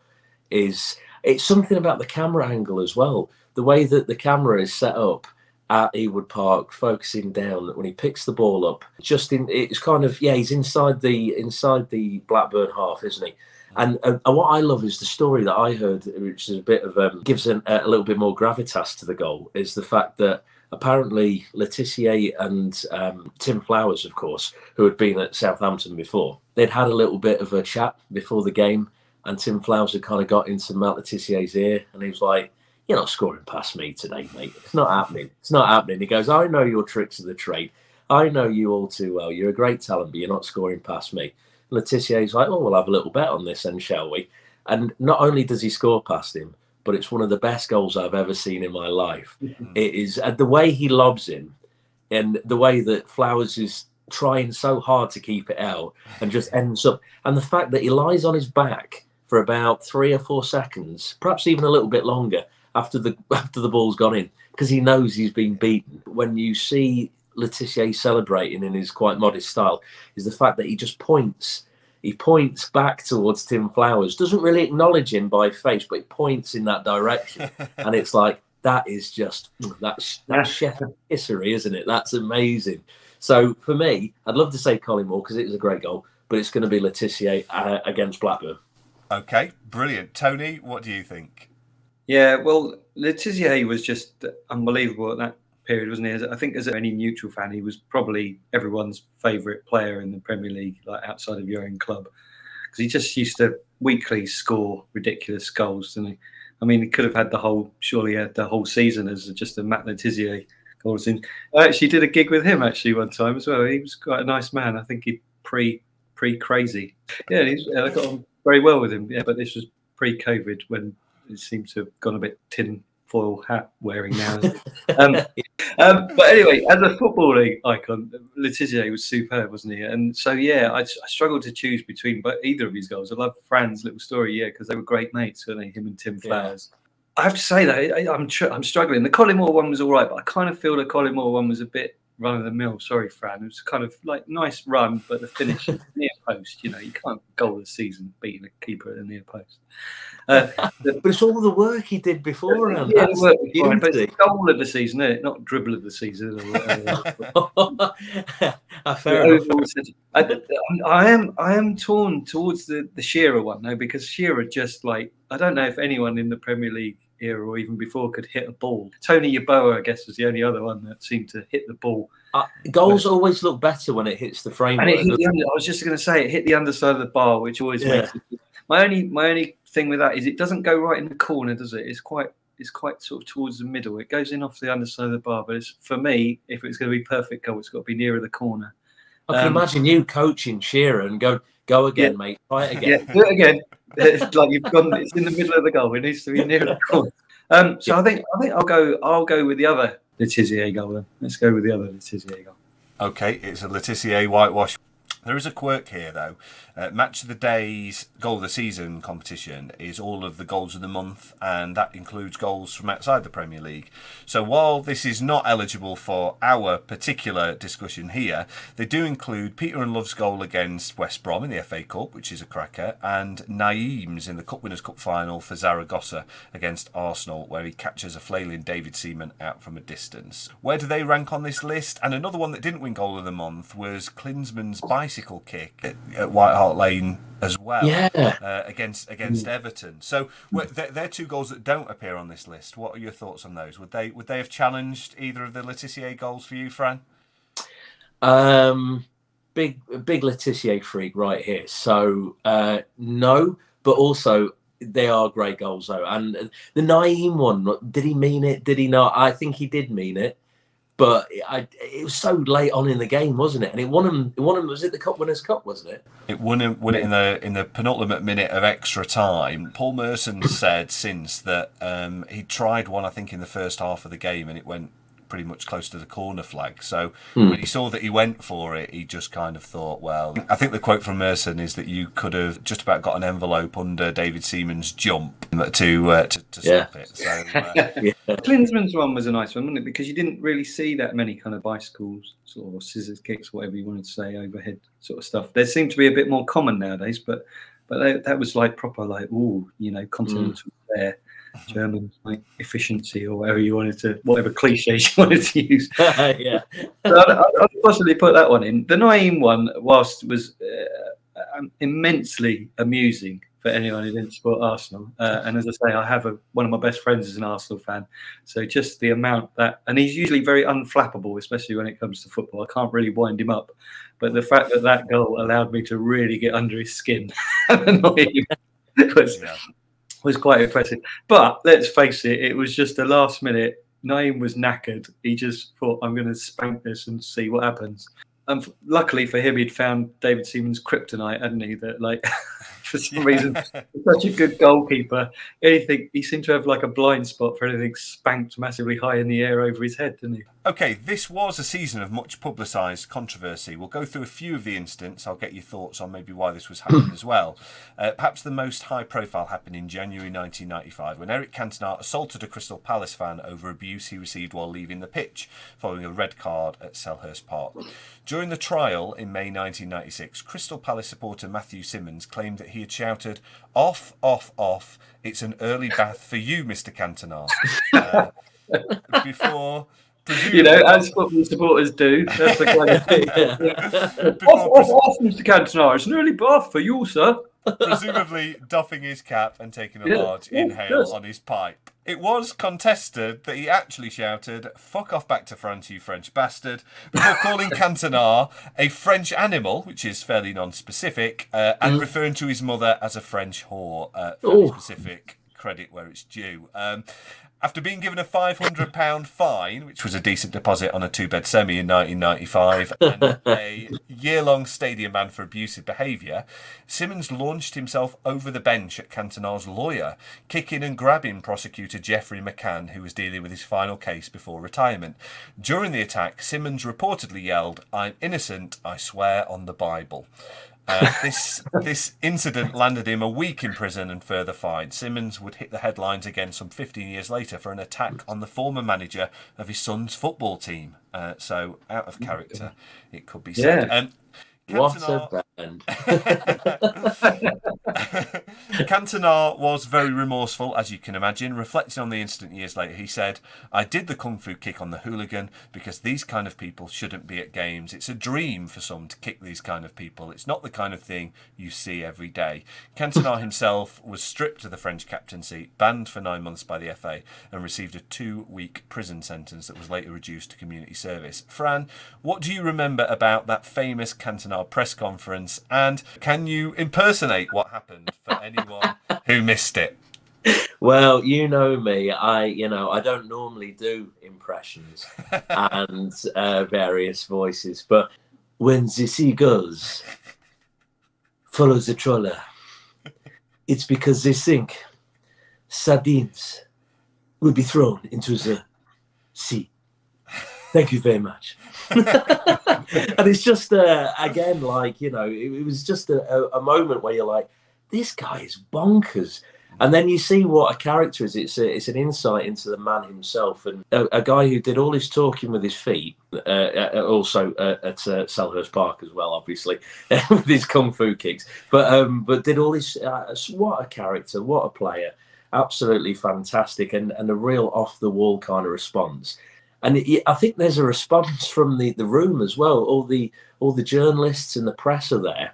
is... It's something about the camera angle as well. The way that the camera is set up at Ewood Park, focusing down when he picks the ball up. It's kind of, he's inside the Blackburn half, isn't he? And what I love is the story that I heard, which is a bit of gives a little bit more gravitas to the goal, is the fact that apparently Le Tissier and Tim Flowers, of course, who had been at Southampton before, they'd had a little bit of a chat before the game. And Tim Flowers had kind of got into Matt Le Tissier's ear, and he was like, "You're not scoring past me today, mate. It's not happening. It's not happening." He goes, "I know your tricks of the trade. I know you all too well. You're a great talent, but you're not scoring past me." Le Tissier's like, "Oh, we'll have a little bet on this then, shall we?" And not only does he score past him, but it's one of the best goals I've ever seen in my life. It is the way he lobs him, and the way that Flowers is trying so hard to keep it out and just ends up, and the fact that he lies on his back for about 3 or 4 seconds, perhaps even a little bit longer after the ball's gone in, because he knows he's been beaten. When you see Le Tissier celebrating in his quite modest style, is the fact that he just points he points back towards Tim Flowers, doesn't really acknowledge him by face, but he points in that direction. And it's like, that is just, that's chef kissery, isn't it? That's amazing. So for me, I'd love to say Collymore because it was a great goal, but it's going to be Le Tissier against Blackburn. Okay, brilliant. Tony, what do you think? Yeah, well, Le Tissier was just unbelievable at that period, wasn't he? I think as any neutral fan, he was probably everyone's favourite player in the Premier League, like outside of your own club, because he just used to weekly score ridiculous goals, didn't he? I mean, he could have had surely had the whole season as just a Matt Le Tissier goal scene. I actually did a gig with him one time as well. He was quite a nice man. I think he pre-crazy. Yeah, I got on very well with him. Yeah, but this was pre-COVID when it seems to have gone a bit tin-foil hat wearing now. But anyway, as a footballing icon, Le Tissier was superb, wasn't he? And so, yeah, I struggled to choose between either of his goals. I love Fran's little story, yeah, because they were great mates, weren't they? Him and Tim Flowers. Yeah. I have to say that I'm struggling. The Collymore one was all right, but I kind of feel the Collymore one was a bit run of the mill. Sorry, Fran. It was kind of like nice run, but the finish near post. You can't goal the season beating a keeper at the near post. But it's all the work he did beforehand. Yeah, but it's goal of the season, isn't it? Not dribble of the season. I am torn towards the Shearer one though, because Shearer just I don't know if anyone in the Premier League era or even before could hit a ball. Tony Yeboah, I guess, was the only other one that seemed to hit the ball. Goals always look better when it hits the framework. And I was just going to say, it hit the underside of the bar, which always makes it. My only thing with that is it doesn't go right in the corner, does it? It's quite sort of towards the middle. It goes in off the underside of the bar, but for me, if it's going to be perfect goal, it's got to be nearer the corner. I can imagine you coaching Shearer and go again, mate. Try it again. Yeah, do it again. It's like it's in the middle of the goal. It needs to be near the corner. So I think I'll go with the other Le Tissier goal then. Let's go with the other Le Tissier goal. Okay, it's a Le Tissier whitewash. There is a quirk here, though. Match of the Day's Goal of the Season competition is all of the goals of the month, and that includes goals from outside the Premier League. So while this is not eligible for our particular discussion here, they do include Peter and Love's goal against West Brom in the FA Cup, which is a cracker, and Naeem's in the Cup Winners' Cup final for Zaragoza against Arsenal, where he catches a flailing David Seaman out from a distance. Where do they rank on this list? And another one that didn't win Goal of the Month was Klinsmann's bicycle kick at White Hart Lane as well, against Everton. So they're two goals that don't appear on this list. What are your thoughts on those? Would they have challenged either of the Le Tissier goals for you, Fran? Big Le Tissier freak right here. So no, but also they are great goals though. And the Naeem one, did he mean it? Did he not? I think he did mean it. But it was so late on in the game, wasn't it? And it won him. Was it the Cup Winners' Cup? Wasn't it? It won it in the penultimate minute of extra time. Paul Merson said since that he tried one, I think, in the first half of the game, and it went pretty much close to the corner flag. So when he saw that he went for it, he just kind of thought, well, I think the quote from Merson is that you could have just about got an envelope under David Seaman's jump to stop it. So, Klinsmann's one was a nice one, wasn't it? Because you didn't really see that many kind of bicycles, sort of scissors kicks, whatever you wanted to say, overhead sort of stuff. They seem to be a bit more common nowadays, but that was like proper, like, continental flair. German efficiency or whatever cliches you wanted to use. So I'd possibly put that one in. The Naeem one, whilst was immensely amusing for anyone who didn't support Arsenal, and as I say, I have one of my best friends is an Arsenal fan, so just the amount and he's usually very unflappable, especially when it comes to football. I can't really wind him up, but the fact that goal allowed me to really get under his skin and annoy him was quite impressive. But let's face it, it was just the last minute. Naeem was knackered. He just thought, I'm going to spank this and see what happens. And luckily for him, he'd found David Seaman's kryptonite, hadn't he? That, like, for some reason, such a good goalkeeper. He seemed to have like a blind spot for anything spanked massively high in the air over his head, didn't he? Okay, this was a season of much publicised controversy. We'll go through a few of the incidents. I'll get your thoughts on maybe why this was happening as well. Perhaps the most high profile happened in January 1995 when Eric Cantona assaulted a Crystal Palace fan over abuse he received while leaving the pitch following a red card at Selhurst Park. During the trial in May 1996, Crystal Palace supporter Matthew Simmons claimed that he had shouted, "Off, off, off, it's an early bath for you, Mr. Cantona." Before... You know, as football supporters do. That's the kind of thing. Off, Mr. Cantona. It's an early bath for you, sir. Presumably doffing his cap and taking a large inhale on his pipe. It was contested that he actually shouted, "Fuck off back to France, you French bastard," before calling Cantona a French animal, which is fairly non-specific, and referring to his mother as a French whore. Fairly specific, credit where it's due. After being given a £500 fine, which was a decent deposit on a two-bed semi in 1995, and a year-long stadium ban for abusive behaviour, Simmons launched himself over the bench at Cantona's lawyer, kicking and grabbing prosecutor Geoffrey McCann, who was dealing with his final case before retirement. During the attack, Simmons reportedly yelled, "I'm innocent, I swear on the Bible." This incident landed him a week in prison and further fined. Simmons would hit the headlines again some 15 years later for an attack on the former manager of his son's football team. So out of character, it could be said. Yeah. What a band. Cantona was very remorseful, as you can imagine. Reflecting on the incident years later, he said, "I did the kung fu kick on the hooligan because these kind of people shouldn't be at games. It's a dream for some to kick these kind of people. It's not the kind of thing you see every day." Cantona himself was stripped of the French captaincy, banned for 9 months by the FA, and received a 2-week prison sentence that was later reduced to community service. Fran, what do you remember about that famous Cantona press conference, and can you impersonate what happened for anyone who missed it? Well, you know me, I don't normally do impressions and various voices, but when the seagulls follow the trawler, it's because they think sardines will be thrown into the sea. Thank you very much. And it's just again, like, you know, it was just a moment where you're like, this guy is bonkers. And then you see what a character is. It's an insight into the man himself, and a guy who did all his talking with his feet, also at Selhurst Park as well, obviously, with his kung fu kicks. But did all this. What a character! What a player! Absolutely fantastic, and a real off the wall kind of response. And I think there's a response from the room as well. All the journalists and the press are there.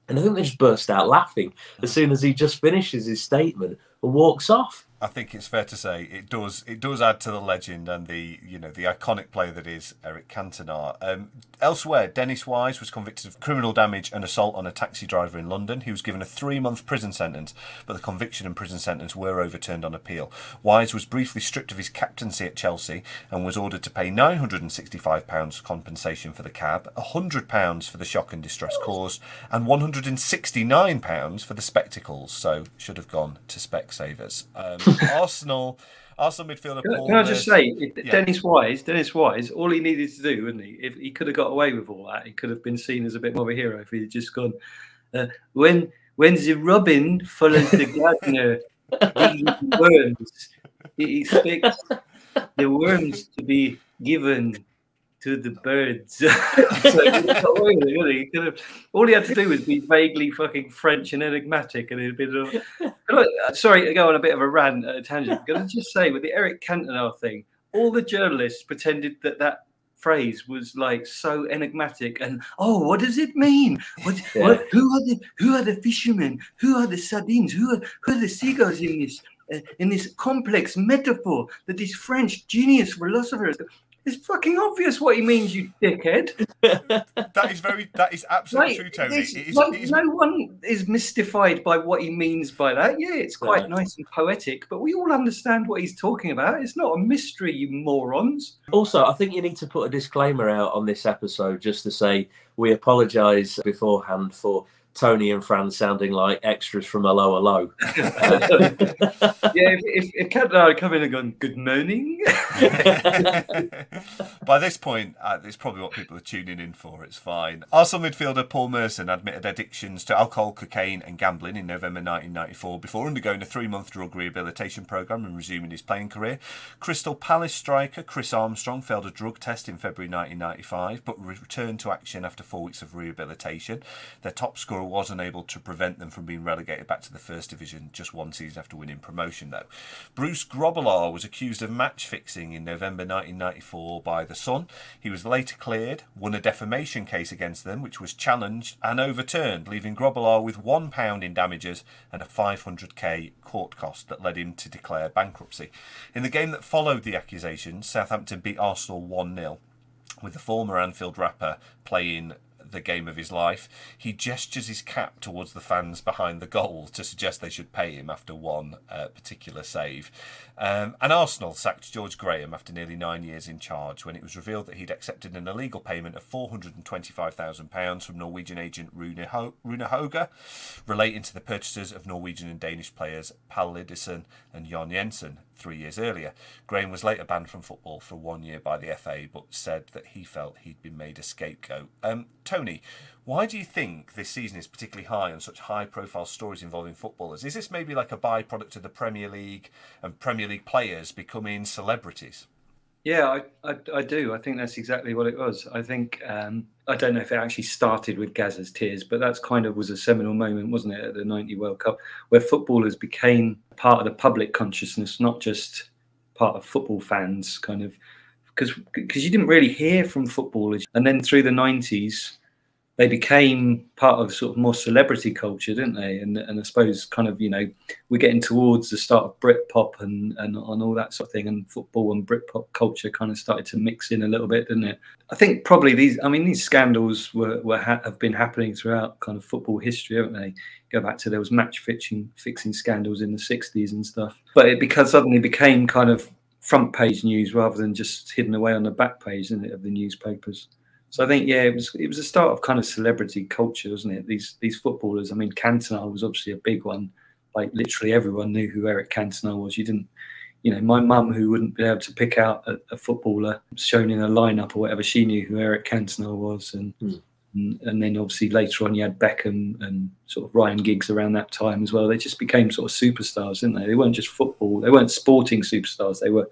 And I think they just burst out laughing as soon as he just finishes his statement and walks off. I think it's fair to say it does add to the legend and the iconic player that is Eric Cantona. Elsewhere, Dennis Wise was convicted of criminal damage and assault on a taxi driver in London. He was given a 3-month prison sentence, but the conviction and prison sentence were overturned on appeal. Wise was briefly stripped of his captaincy at Chelsea and was ordered to pay £965 compensation for the cab, £100 for the shock and distress caused, and £169 for the spectacles. So should have gone to Specsavers. Arsenal midfielder Paul. Can I just say, Dennis Wise, all he needed to do, wouldn't he? If he could have got away with all that, he could have been seen as a bit more of a hero if he had just gone, when the robin follows the gardener, the worms, he expects the worms to be given to the birds. So he could have, all he had to do was be vaguely fucking French and enigmatic, and it'd been. Sorry to go on a bit of a rant tangent. Can I just say, with the Eric Cantona thing, all the journalists pretended that phrase was like so enigmatic, and what does it mean? Who are the fishermen? Who are the sardines? Who are the seagulls in this complex metaphor that this French genius philosopher has got? It's fucking obvious what he means, you dickhead. That is absolutely true, Tony. No one is mystified by what he means by that. Yeah, it's quite nice and poetic, but we all understand what he's talking about. It's not a mystery, you morons. Also, I think you need to put a disclaimer out on this episode just to say we apologise beforehand for Tony and Fran sounding like extras from Hello Hello. Yeah, if Cantona had come in and gone, good morning. By this point, it's probably what people are tuning in for. It's fine. Arsenal midfielder Paul Merson admitted addictions to alcohol, cocaine and gambling in November 1994 before undergoing a 3-month drug rehabilitation programme and resuming his playing career. Crystal Palace striker Chris Armstrong failed a drug test in February 1995 but returned to action after 4 weeks of rehabilitation. Their top scorer was unable to prevent them from being relegated back to the First Division just one season after winning promotion, though. Bruce Grobbelaar was accused of match fixing in November 1994 by The Sun. He was later cleared, won a defamation case against them, which was challenged and overturned, leaving Grobbelaar with £1 in damages and a $500k court cost that led him to declare bankruptcy. In the game that followed the accusations, Southampton beat Arsenal 1-0, with the former Anfield rapper playing the game of his life. He gestures his cap towards the fans behind the goal to suggest they should pay him after one particular save. And Arsenal sacked George Graham after nearly 9 years in charge when it was revealed that he'd accepted an illegal payment of £425,000 from Norwegian agent Rune Hauge relating to the purchases of Norwegian and Danish players Pal Lidison and Jon Jensen 3 years earlier. Graham was later banned from football for 1 year by the FA, but said that he felt he'd been made a scapegoat. Tony, why do you think this season is particularly high on such high-profile stories involving footballers? Is this maybe like a byproduct of the Premier League and Premier League players becoming celebrities? Yeah, I do. I think that's exactly what it was. I think, I don't know if it actually started with Gazza's tears, but that's kind of was a seminal moment, wasn't it, at the 90 World Cup, where footballers became part of the public consciousness, not just part of football fans, kind of, because you didn't really hear from footballers. And then through the 90s, they became part of sort of more celebrity culture, didn't they? And I suppose kind of, you know, we're getting towards the start of Britpop and all that sort of thing, and football and Britpop culture kind of started to mix in a little bit, didn't it? I think probably these scandals have been happening throughout kind of football history, haven't they? Go back to, there was match fixing scandals in the 60s and stuff. But it suddenly became kind of front page news rather than just hidden away on the back page, isn't it, of the newspapers. So I think, yeah, it was the start of kind of celebrity culture, wasn't it? These footballers. I mean, Cantona was obviously a big one. Like literally everyone knew who Eric Cantona was. You didn't, you know, my mum, who wouldn't be able to pick out a footballer shown in a lineup or whatever, she knew who Eric Cantona was. And then obviously later on you had Beckham and sort of Ryan Giggs around that time as well. They just became sort of superstars, didn't they? They weren't just football. They weren't sporting superstars. They were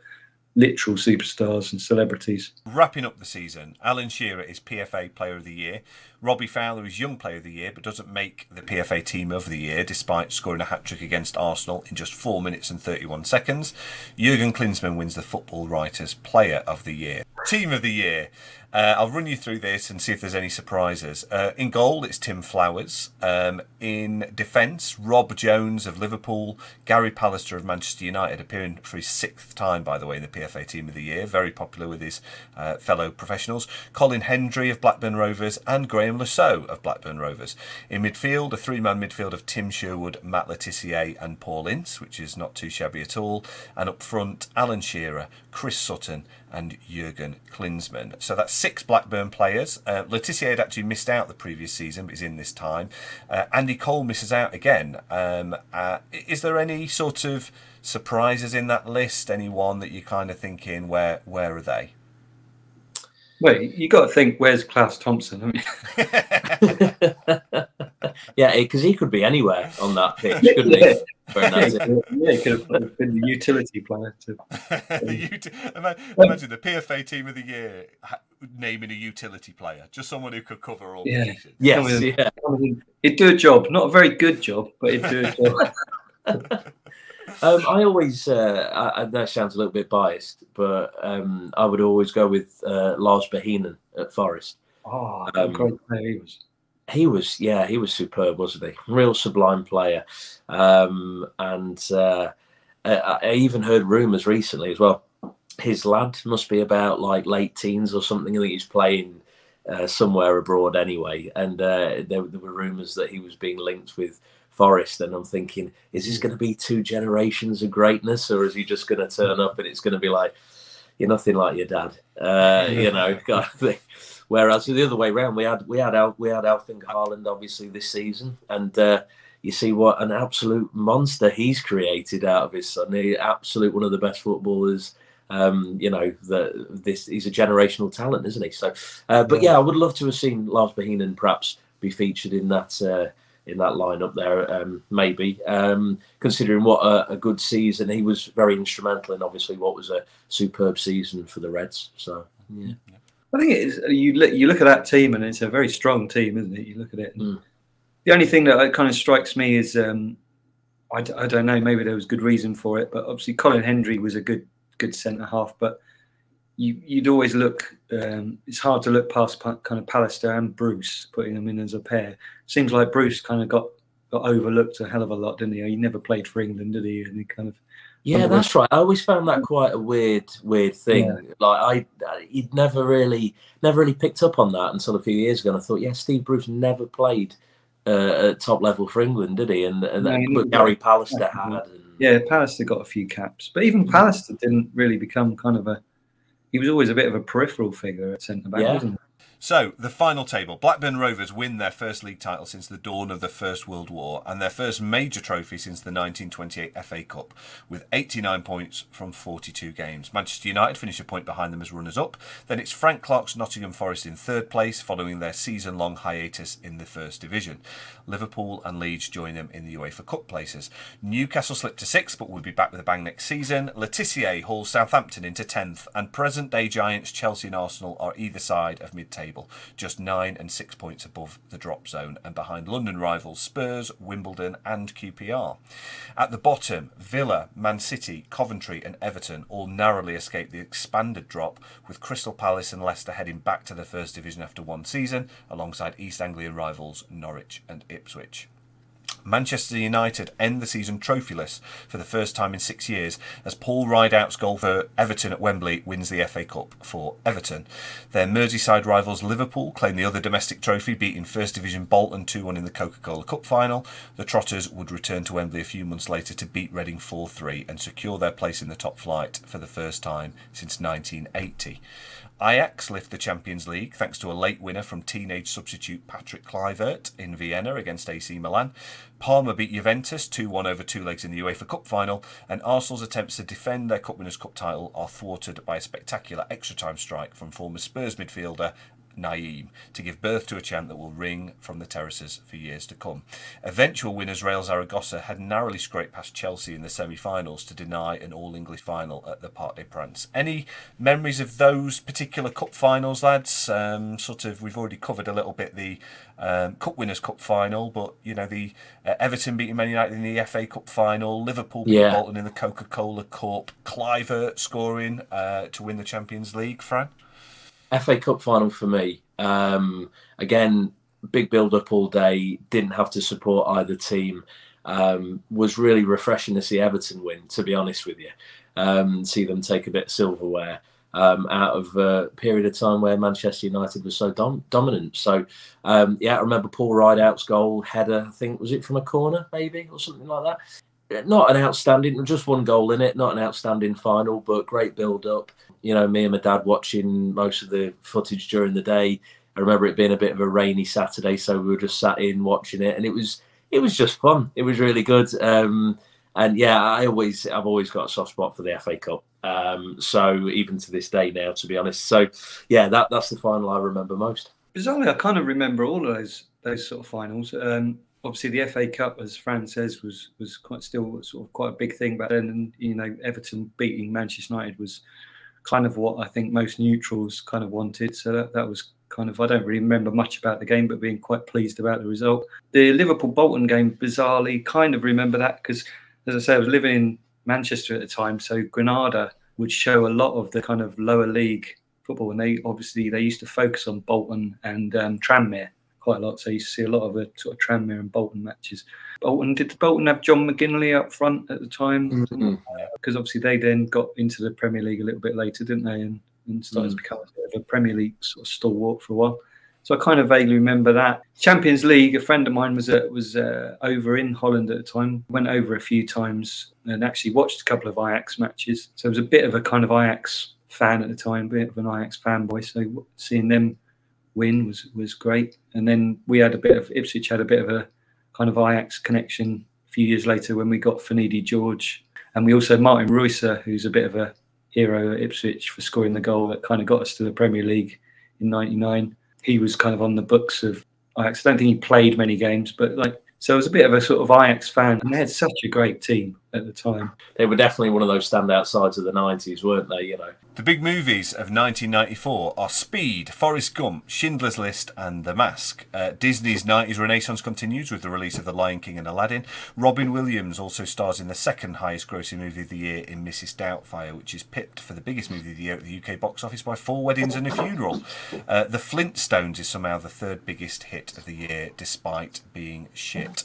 literal superstars and celebrities. Wrapping up the season, Alan Shearer is PFA Player of the Year. Robbie Fowler is Young Player of the Year, but doesn't make the PFA Team of the Year, despite scoring a hat-trick against Arsenal in just 4 minutes and 31 seconds. Jurgen Klinsmann wins the Football Writers Player of the Year. Team of the Year. I'll run you through this and see if there's any surprises. In goal, it's Tim Flowers. In defence, Rob Jones of Liverpool, Gary Pallister of Manchester United, appearing for his 6th time, by the way, in the PFA Team of the Year. Very popular with his fellow professionals. Colin Hendry of Blackburn Rovers and Graham Lasseau of Blackburn Rovers. In midfield, a 3-man midfield of Tim Sherwood, Matt Letitia and Paul Ince, which is not too shabby at all. And up front, Alan Shearer, Chris Sutton and Jurgen Klinsmann. So that's 6 Blackburn players. Letitia had actually missed out the previous season, but is in this time. Andy Cole misses out again. Is there any sort of surprises in that list? Anyone that you're kind of thinking, where are they? Well, you got to think, where's Klaus Thompson? I mean, yeah, because he could be anywhere on that pitch, couldn't he? Yeah, he could have been the utility player. Imagine the PFA Team of the Year naming a utility player, just someone who could cover all positions. Yes, he'd do a job, not a very good job, but he'd do a job. I always, that sounds a little bit biased, but I would always go with Lars Bohinen at Forest. Oh, great player he was. He was superb, wasn't he? Real sublime player. And I even heard rumours recently as well. His lad must be about like late teens or something. I think he's playing somewhere abroad anyway. And there were rumours that he was being linked with Forest, and I'm thinking, is this going to be 2 generations of greatness, or is he just going to turn up and it's going to be like, you're nothing like your dad, you know, kind of thing. Whereas the other way around, we had Alfing Haaland obviously this season, and you see what an absolute monster he's created out of his son. He's absolute one of the best footballers. He's a generational talent, isn't he? So, but yeah, I would love to have seen Lars Bohinen perhaps be featured in that lineup there. Maybe considering what a good season, he was very instrumental in obviously what was a superb season for the Reds. So yeah. I think it is. You look at that team, and it's a very strong team, isn't it? You look at it. And the only thing that kind of strikes me is, I don't know, maybe there was good reason for it, but obviously Colin Hendry was a good centre half. But you'd always look. It's hard to look past kind of Pallister and Bruce, putting them in as a pair. Seems like Bruce kind of got overlooked a hell of a lot, didn't he? He never played for England, did he? And he kind of. Yeah, that's right. I always found that quite a weird thing. Yeah. Like he'd never really picked up on that until a few years ago. And I thought, yeah, Steve Bruce never played at top level for England, did he? But Gary Pallister had. Yeah, Pallister got a few caps, but even Pallister didn't really become kind of he was always a bit of a peripheral figure at centre back, wasn't he? So, the final table. Blackburn Rovers win their first league title since the dawn of the First World War and their first major trophy since the 1928 FA Cup, with 89 points from 42 games. Manchester United finish a point behind them as runners-up. Then it's Frank Clark's Nottingham Forest in third place, following their season-long hiatus in the First Division. Liverpool and Leeds join them in the UEFA Cup places. Newcastle slipped to 6th, but will be back with a bang next season. Letitia hauls Southampton into 10th, and present-day giants Chelsea and Arsenal are either side of mid-table, just 9 and 6 points above the drop zone and behind London rivals Spurs, Wimbledon and QPR. At the bottom, Villa, Man City, Coventry and Everton all narrowly escaped the expanded drop, with Crystal Palace and Leicester heading back to the First Division after one season, alongside East Anglian rivals Norwich and Ipswich. Manchester United end the season trophyless for the first time in 6 years as Paul Rideout's goal for Everton at Wembley wins the FA Cup for Everton. Their Merseyside rivals Liverpool claim the other domestic trophy, beating First Division Bolton 2-1 in the Coca-Cola Cup final. The Trotters would return to Wembley a few months later to beat Reading 4-3 and secure their place in the top flight for the first time since 1980. Ajax lift the Champions League thanks to a late winner from teenage substitute Patrick Kluivert in Vienna against AC Milan. Parma beat Juventus 2-1 over two legs in the UEFA Cup final, and Arsenal's attempts to defend their Cup Winners' Cup title are thwarted by a spectacular extra-time strike from former Spurs midfielder Naeem to give birth to a chant that will ring from the terraces for years to come. Eventual winners Real Zaragoza had narrowly scraped past Chelsea in the semi-finals to deny an all-English final at the Parc des Princes. Any memories of those particular cup finals, lads? We've already covered a little bit the Cup Winners' Cup final, but the Everton beating Man United in the FA Cup final, Liverpool beating Bolton in the Coca-Cola Cup, Kluivert scoring to win the Champions League. Fran? FA Cup final for me. Again, big build-up all day. Didn't have to support either team. Was really refreshing to see Everton win, to be honest with you. See them take a bit of silverware out of a period of time where Manchester United was so dominant. So, I remember Paul Rideout's goal, header, I think, was it from a corner, maybe, or something like that? Not an outstanding, just one goal in it, not an outstanding final, but great build-up. Me and my dad watching most of the footage during the day. I remember it being a bit of a rainy Saturday, so we were just sat in watching it, and it was just fun. It was really good. And yeah, I've always got a soft spot for the FA Cup. So even to this day now, to be honest. So yeah, that's the final I remember most. Bizarrely, I kind of remember all of those sort of finals. Obviously, the FA Cup, as Fran says, was quite a big thing back then. And Everton beating Manchester United was kind of what I think most neutrals kind of wanted. So that was kind of, I don't really remember much about the game, but being quite pleased about the result. The Liverpool-Bolton game, bizarrely, kind of remember that because, as I say, I was living in Manchester at the time, so Granada would show a lot of the kind of lower league football, and they used to focus on Bolton and Tranmere quite a lot. So you used to see a lot of the sort of Tranmere and Bolton matches. Did Bolton have John McGinley up front at the time? Because obviously they then got into the Premier League a little bit later, didn't they? And started to become a bit of a Premier League sort of stalwart for a while. So I kind of vaguely remember that. Champions League, a friend of mine was over in Holland at the time, went over a few times and actually watched a couple of Ajax matches. So I was a bit of a kind of Ajax fan at the time, a bit of an Ajax fanboy. So seeing them win was great. And then we had Ipswich had a bit of a kind of Ajax connection a few years later when we got Finidi George, and we also Martin Reusser, who's a bit of a hero at Ipswich for scoring the goal that kind of got us to the Premier League in '99. He was kind of on the books of Ajax. I don't think he played many games, but so I was a bit of a sort of Ajax fan, and they had such a great team at the time. They were definitely one of those standout sides of the 90s, weren't they? You know. The big movies of 1994 are Speed, Forrest Gump, Schindler's List and The Mask. Disney's 90s renaissance continues with the release of The Lion King and Aladdin. Robin Williams also stars in the second highest grossing movie of the year in Mrs. Doubtfire, which is pipped for the biggest movie of the year at the UK box office by Four Weddings and a Funeral. The Flintstones is somehow the third biggest hit of the year, despite being shit.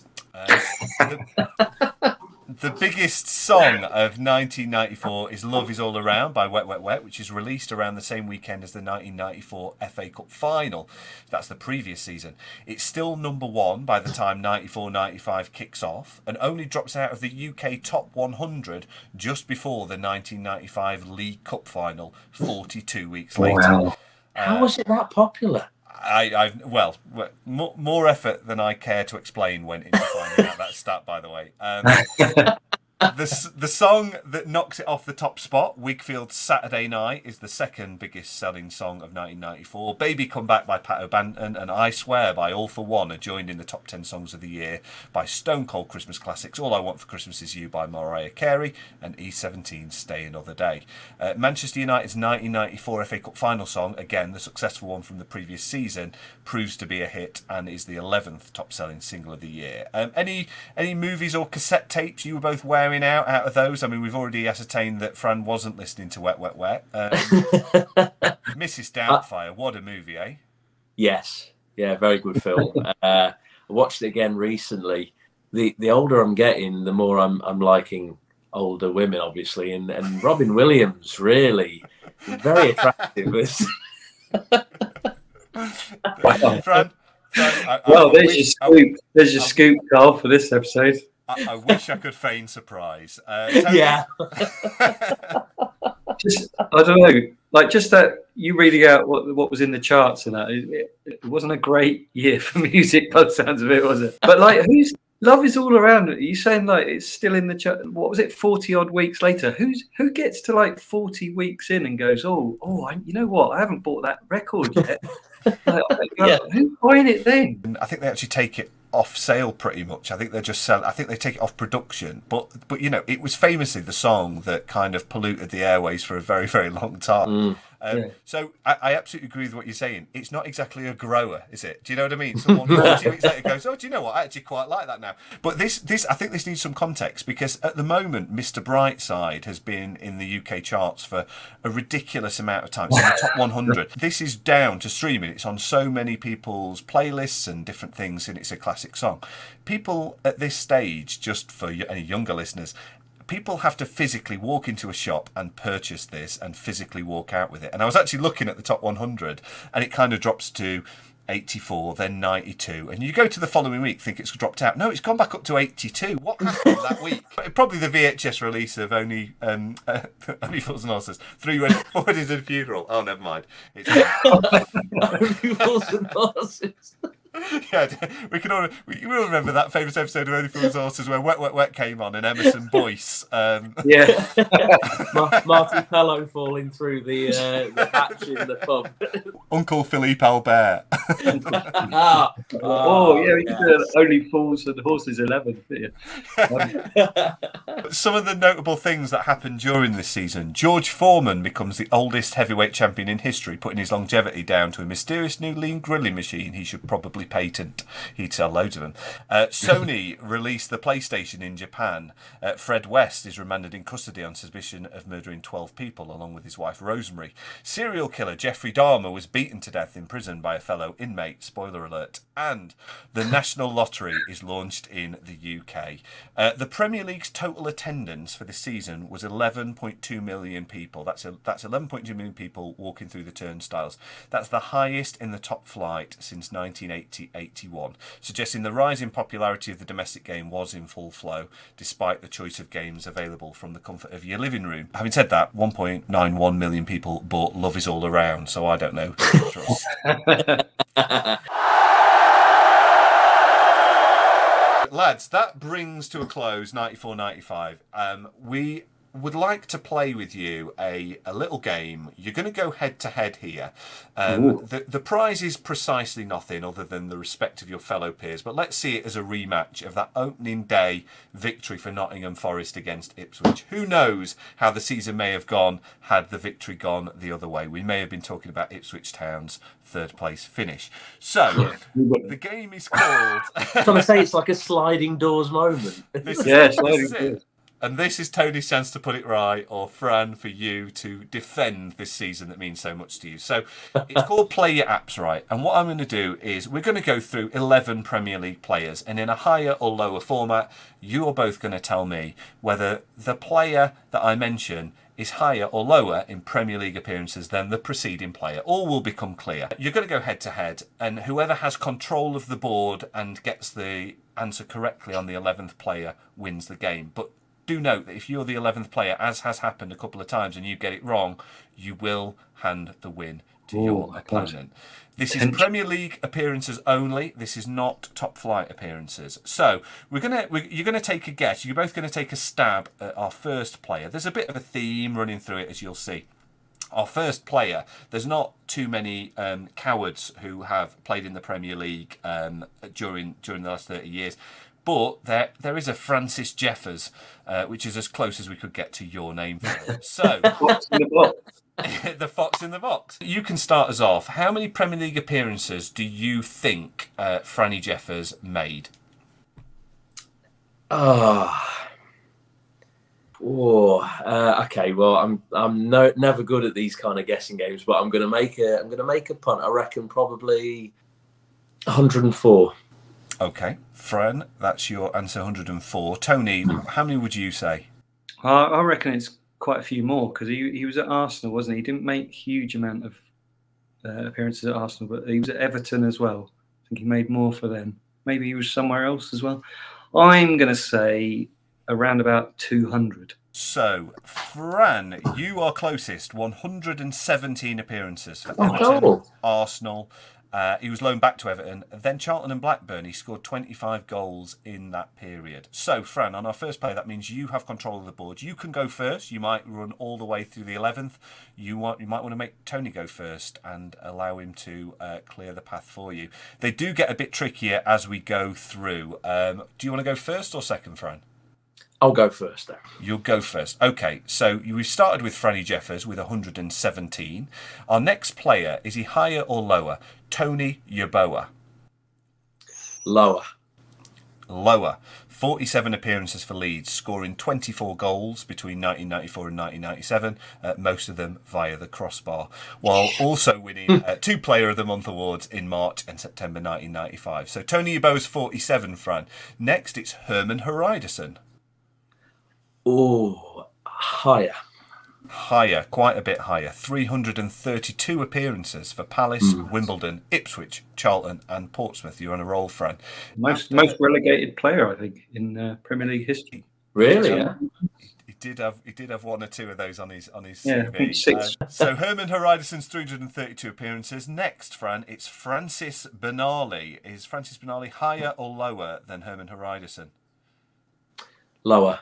The biggest song of 1994 is Love Is All Around by Wet Wet Wet, which is released around the same weekend as the 1994 FA Cup final. That's the previous season. It's still #1 by the time 94-95 kicks off, and only drops out of the UK Top 100 just before the 1995 League Cup final 42 weeks later. Wow. How was it that popular? Well, more effort than I care to explain went into finding out that stat, by the way. The song that knocks it off the top spot, Wigfield's Saturday Night, is the second biggest selling song of 1994. Baby Come Back by Pat O'Banton and I Swear by All For One are joined in the top 10 songs of the year by Stone Cold Christmas classics, All I Want For Christmas Is You by Mariah Carey and E17's Stay Another Day. Manchester United's 1994 FA Cup final song, again the successful one from the previous season, proves to be a hit and is the 11th top selling single of the year. Any movies or cassette tapes you were both wearing out of those? I mean, we've already ascertained that Fran wasn't listening to Wet Wet Wet. Mrs. Doubtfire, what a movie, eh? Yes, yeah, very good film. I watched it again recently. The older I'm getting, the more I'm liking older women, obviously, and Robin Williams really very attractive. Fran, there's your scoop, Carl, for this episode. I wish I could feign surprise. Yeah. Just, I don't know, like just that you reading out what was in the charts and that, it wasn't a great year for music by the sounds of it, was it? But like, Love Is All Around? Are you saying like it's still in the chart? What was it, 40 odd weeks later? Who gets to like 40 weeks in and goes, you know what? I haven't bought that record yet. Who's buying it then? I think they actually take it off sale pretty much. I think they just sell. I think they take it off production. But you know, it was famously the song that kind of polluted the airways for a very, very long time. So I absolutely agree with what you're saying. It's not exactly a grower, is it? Do you know what I mean? Someone 40 weeks later goes, oh, do you know what? I actually quite like that now. But this I think this needs some context, because at the moment, Mr. Brightside has been in the UK charts for a ridiculous amount of time. It's in the top 100. This is down to streaming. It's on so many people's playlists and different things, and it's a classic song. People at this stage, just for any younger listeners, people have to physically walk into a shop and purchase this and physically walk out with it. And I was actually looking at the top 100, and it kind of drops to 84, then 92. And you go to the following week, think it's dropped out. No, it's gone back up to 82. What happened that week? Probably the VHS release of Only Fools and Horses. 4 Weddings and a Funeral. Oh, never mind. It's Only Fools and Horses. Yeah, we all remember that famous episode of Only Fools and Horses where Wet Wet Wet came on and Emerson Boyce. Yeah, Marty Pello falling through the hatch in the pub. Uncle Philippe Albert. Yeah, we did Only Fools and Horses 11. Some of the notable things that happened during this season: George Foreman becomes the oldest heavyweight champion in history, putting his longevity down to a mysterious new lean grilling machine he should probably patent. He'd sell loads of them. Sony released the PlayStation in Japan. Fred West is remanded in custody on suspicion of murdering 12 people along with his wife Rosemary. Serial killer Jeffrey Dahmer was beaten to death in prison by a fellow inmate. Spoiler alert. And the National Lottery is launched in the UK. The Premier League's total attendance for this season was 11.2 million people. That's 11.2 million people walking through the turnstiles. That's the highest in the top flight since 1980-81, suggesting the rise in popularity of the domestic game was in full flow, despite the choice of games available from the comfort of your living room. Having said that, 1.91 million people bought Love Is All Around, so I don't know. Lads, that brings to a close 94-95. We would like to play with you a little game. You're going to go head to head here. The prize is precisely nothing other than the respect of your fellow peers, but let's see it as a rematch of that opening day victory for Nottingham Forest against Ipswich. Who knows how the season may have gone had the victory gone the other way. We may have been talking about Ipswich Town's third place finish. So the game is called... I'm trying to say it's like a sliding doors moment. Sliding doors. And this is Tony's chance to put it right, or Fran, for you to defend this season that means so much to you. So it's called Play Your Apps Right. And what I'm going to do is we're going to go through 11 Premier League players. And in a higher or lower format, you are both going to tell me whether the player that I mention is higher or lower in Premier League appearances than the preceding player. All will become clear. You're going to go head to head, and whoever has control of the board and gets the answer correctly on the 11th player wins the game. But do note that if you're the 11th player, as has happened a couple of times, and you get it wrong, you will hand the win to your opponent. This is Premier League appearances only. This is not top flight appearances. So you're gonna take a guess. You're both going to take a stab at our first player. There's a bit of a theme running through it, as you'll see. Our first player, there's not too many cowards who have played in the Premier League during the last 30 years. But there is a Francis Jeffers, which is as close as we could get to your name. So, Fox in the box. The fox in the box. You can start us off. How many Premier League appearances do you think Franny Jeffers made? Okay. Well, I'm never good at these kind of guessing games, but I'm gonna make a punt. I reckon probably 104. Okay, Fran, that's your answer, 104. Tony, how many would you say? I reckon it's quite a few more, because he was at Arsenal, wasn't he? He didn't make a huge amount of appearances at Arsenal, but he was at Everton as well. I think he made more for them. Maybe he was somewhere else as well. I'm going to say around about 200. So, Fran, you are closest. 117 appearances for Everton, Arsenal. He was loaned back to Everton, then Charlton and Blackburn. He scored 25 goals in that period. So, Fran, on our first play, that means you have control of the board. You can go first. You might run all the way through the 11th. You might want to make Tony go first and allow him to clear the path for you. They do get a bit trickier as we go through. Do you want to go first or second, Fran? I'll go first, then. You'll go first. Okay, so we started with Franny Jeffers with 117. Our next player, is he higher or lower? Tony Yeboah. Lower. Lower. 47 appearances for Leeds, scoring 24 goals between 1994 and 1997, most of them via the crossbar, while also winning 2 Player of the Month awards in March and September 1995. So Tony Yeboah's 47, Fran. Next, it's Herman Hreidarsson. Oh, higher. Higher, quite a bit higher. 332 appearances for Palace, Wimbledon, Ipswich, Charlton and Portsmouth. You're on a roll, Fran. Most relegated player, I think, in Premier League history. Really? Yeah. He did have 1 or 2 of those on his CV. CV. 6. So Herman Hreidarsson's 332 appearances. Next, Fran, it's Francis Benali. Is Francis Benali higher or lower than Herman Hreidarsson? Lower.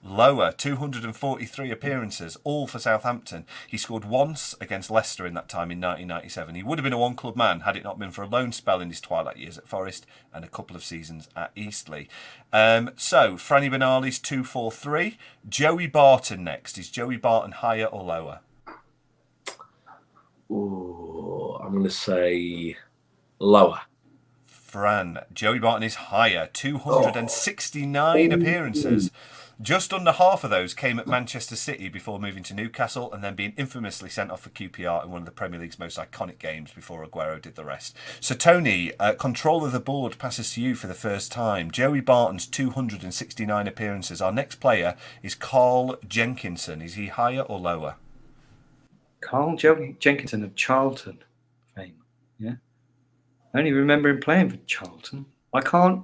Lower, 243 appearances, all for Southampton. He scored once against Leicester in that time in 1997. He would have been a one-club man had it not been for a loan spell in his twilight years at Forest and a couple of seasons at Eastleigh. So, Franny Benali's 243. Joey Barton next. Is Joey Barton higher or lower? Oh, I'm going to say lower. Fran, Joey Barton is higher, 269 appearances. Just under half of those came at Manchester City before moving to Newcastle and then being infamously sent off for QPR in one of the Premier League's most iconic games before Aguero did the rest. So, Tony, control of the board passes to you for the first time. Joey Barton's 269 appearances. Our next player is Carl Jenkinson. Is he higher or lower? Carl Jenkinson of Charlton fame. Yeah. I only remember him playing for Charlton. I can't.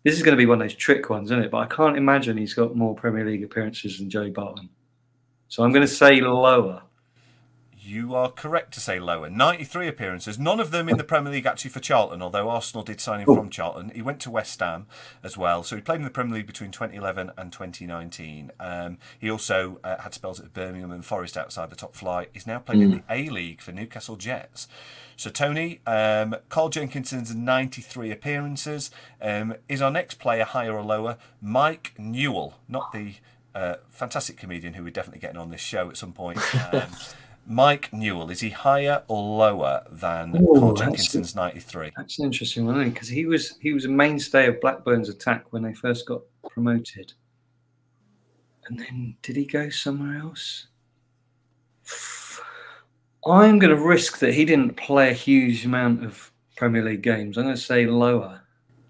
This is going to be one of those trick ones, isn't it? But I can't imagine he's got more Premier League appearances than Joey Barton. So I'm going to say lower. You are correct to say lower. 93 appearances, none of them in the Premier League actually for Charlton, although Arsenal did sign him from Charlton. He went to West Ham as well, so he played in the Premier League between 2011 and 2019. He also had spells at Birmingham and Forest outside the top flight. He's now playing in the A-League for Newcastle Jets. So Tony, Carl Jenkinson's 93 appearances. Is our next player higher or lower? Mike Newell, not the fantastic comedian who we're definitely getting on this show at some point. Mike Newell, is he higher or lower than Carl Jenkinson's 93? That's an interesting one, because he was a mainstay of Blackburn's attack when they first got promoted. And then did he go somewhere else? I'm going to risk that he didn't play a huge amount of Premier League games. I'm going to say lower.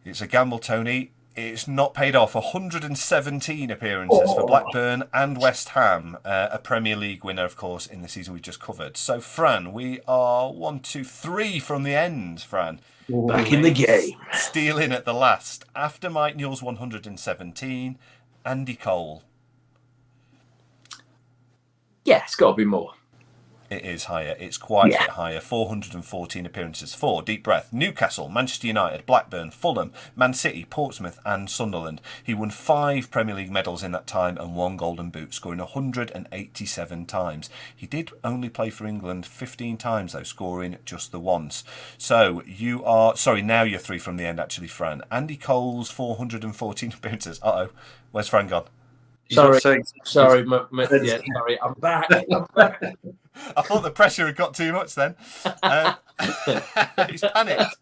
It's a gamble, Tony. It's not paid off. 117 appearances for Blackburn and West Ham. A Premier League winner, of course, in the season we just covered. So, Fran, we are 1, 2, 3 from the end, Fran. Back in the game. Stealing at the last. After Mike Newell's 117, Andy Cole. Yeah, it's got to be more. It is higher. It's quite a bit higher. 414 appearances for, deep breath, Newcastle, Manchester United, Blackburn, Fulham, Man City, Portsmouth and Sunderland. He won 5 Premier League medals in that time and 1 Golden Boot, scoring 187 times. He did only play for England 15 times, though, scoring just the once. So you are... Sorry, now you're 3 from the end, actually, Fran. Andy Cole's 414 appearances. Uh-oh. Where's Fran gone? Sorry, sorry, I'm back. I thought the pressure had got too much then. He's panicked.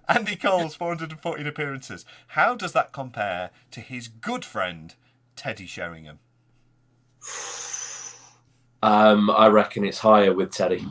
Andy Cole's 414 appearances. How does that compare to his good friend, Teddy Sheringham? I reckon it's higher with Teddy.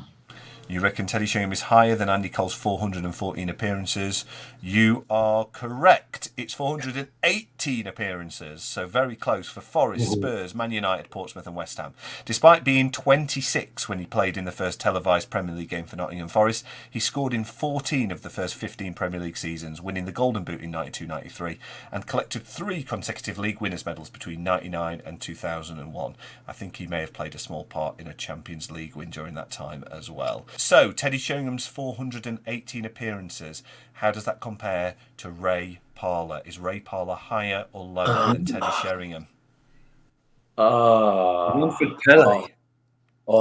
You reckon Teddy Sheringham is higher than Andy Cole's 414 appearances? You are correct. It's 418 appearances, so very close for Forest, Spurs, Man United, Portsmouth and West Ham. Despite being 26 when he played in the first televised Premier League game for Nottingham Forest, he scored in 14 of the first 15 Premier League seasons, winning the Golden Boot in 92-93 and collected 3 consecutive league winners' medals between 99 and 2001. I think he may have played a small part in a Champions League win during that time as well. So, Teddy Sheringham's 418 appearances, how does that compare to Ray Parlour? Is Ray Parlour higher or lower than Teddy Sheringham? Oh,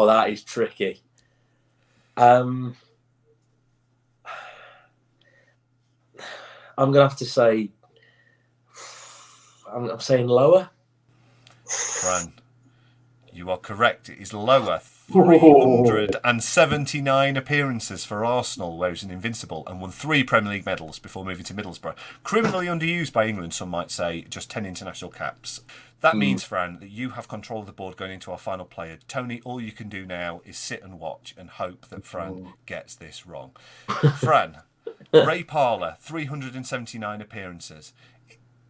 that is tricky. I'm going to have to say, I'm saying lower. Fran, you are correct. It is lower. 379 appearances for Arsenal, where he's an invincible, and won 3 Premier League medals before moving to Middlesbrough. Criminally underused by England, some might say, just 10 international caps. That means, Fran, that you have control of the board going into our final player. Tony, all you can do now is sit and watch and hope that Fran gets this wrong. Fran, Ray Parlour, 379 appearances.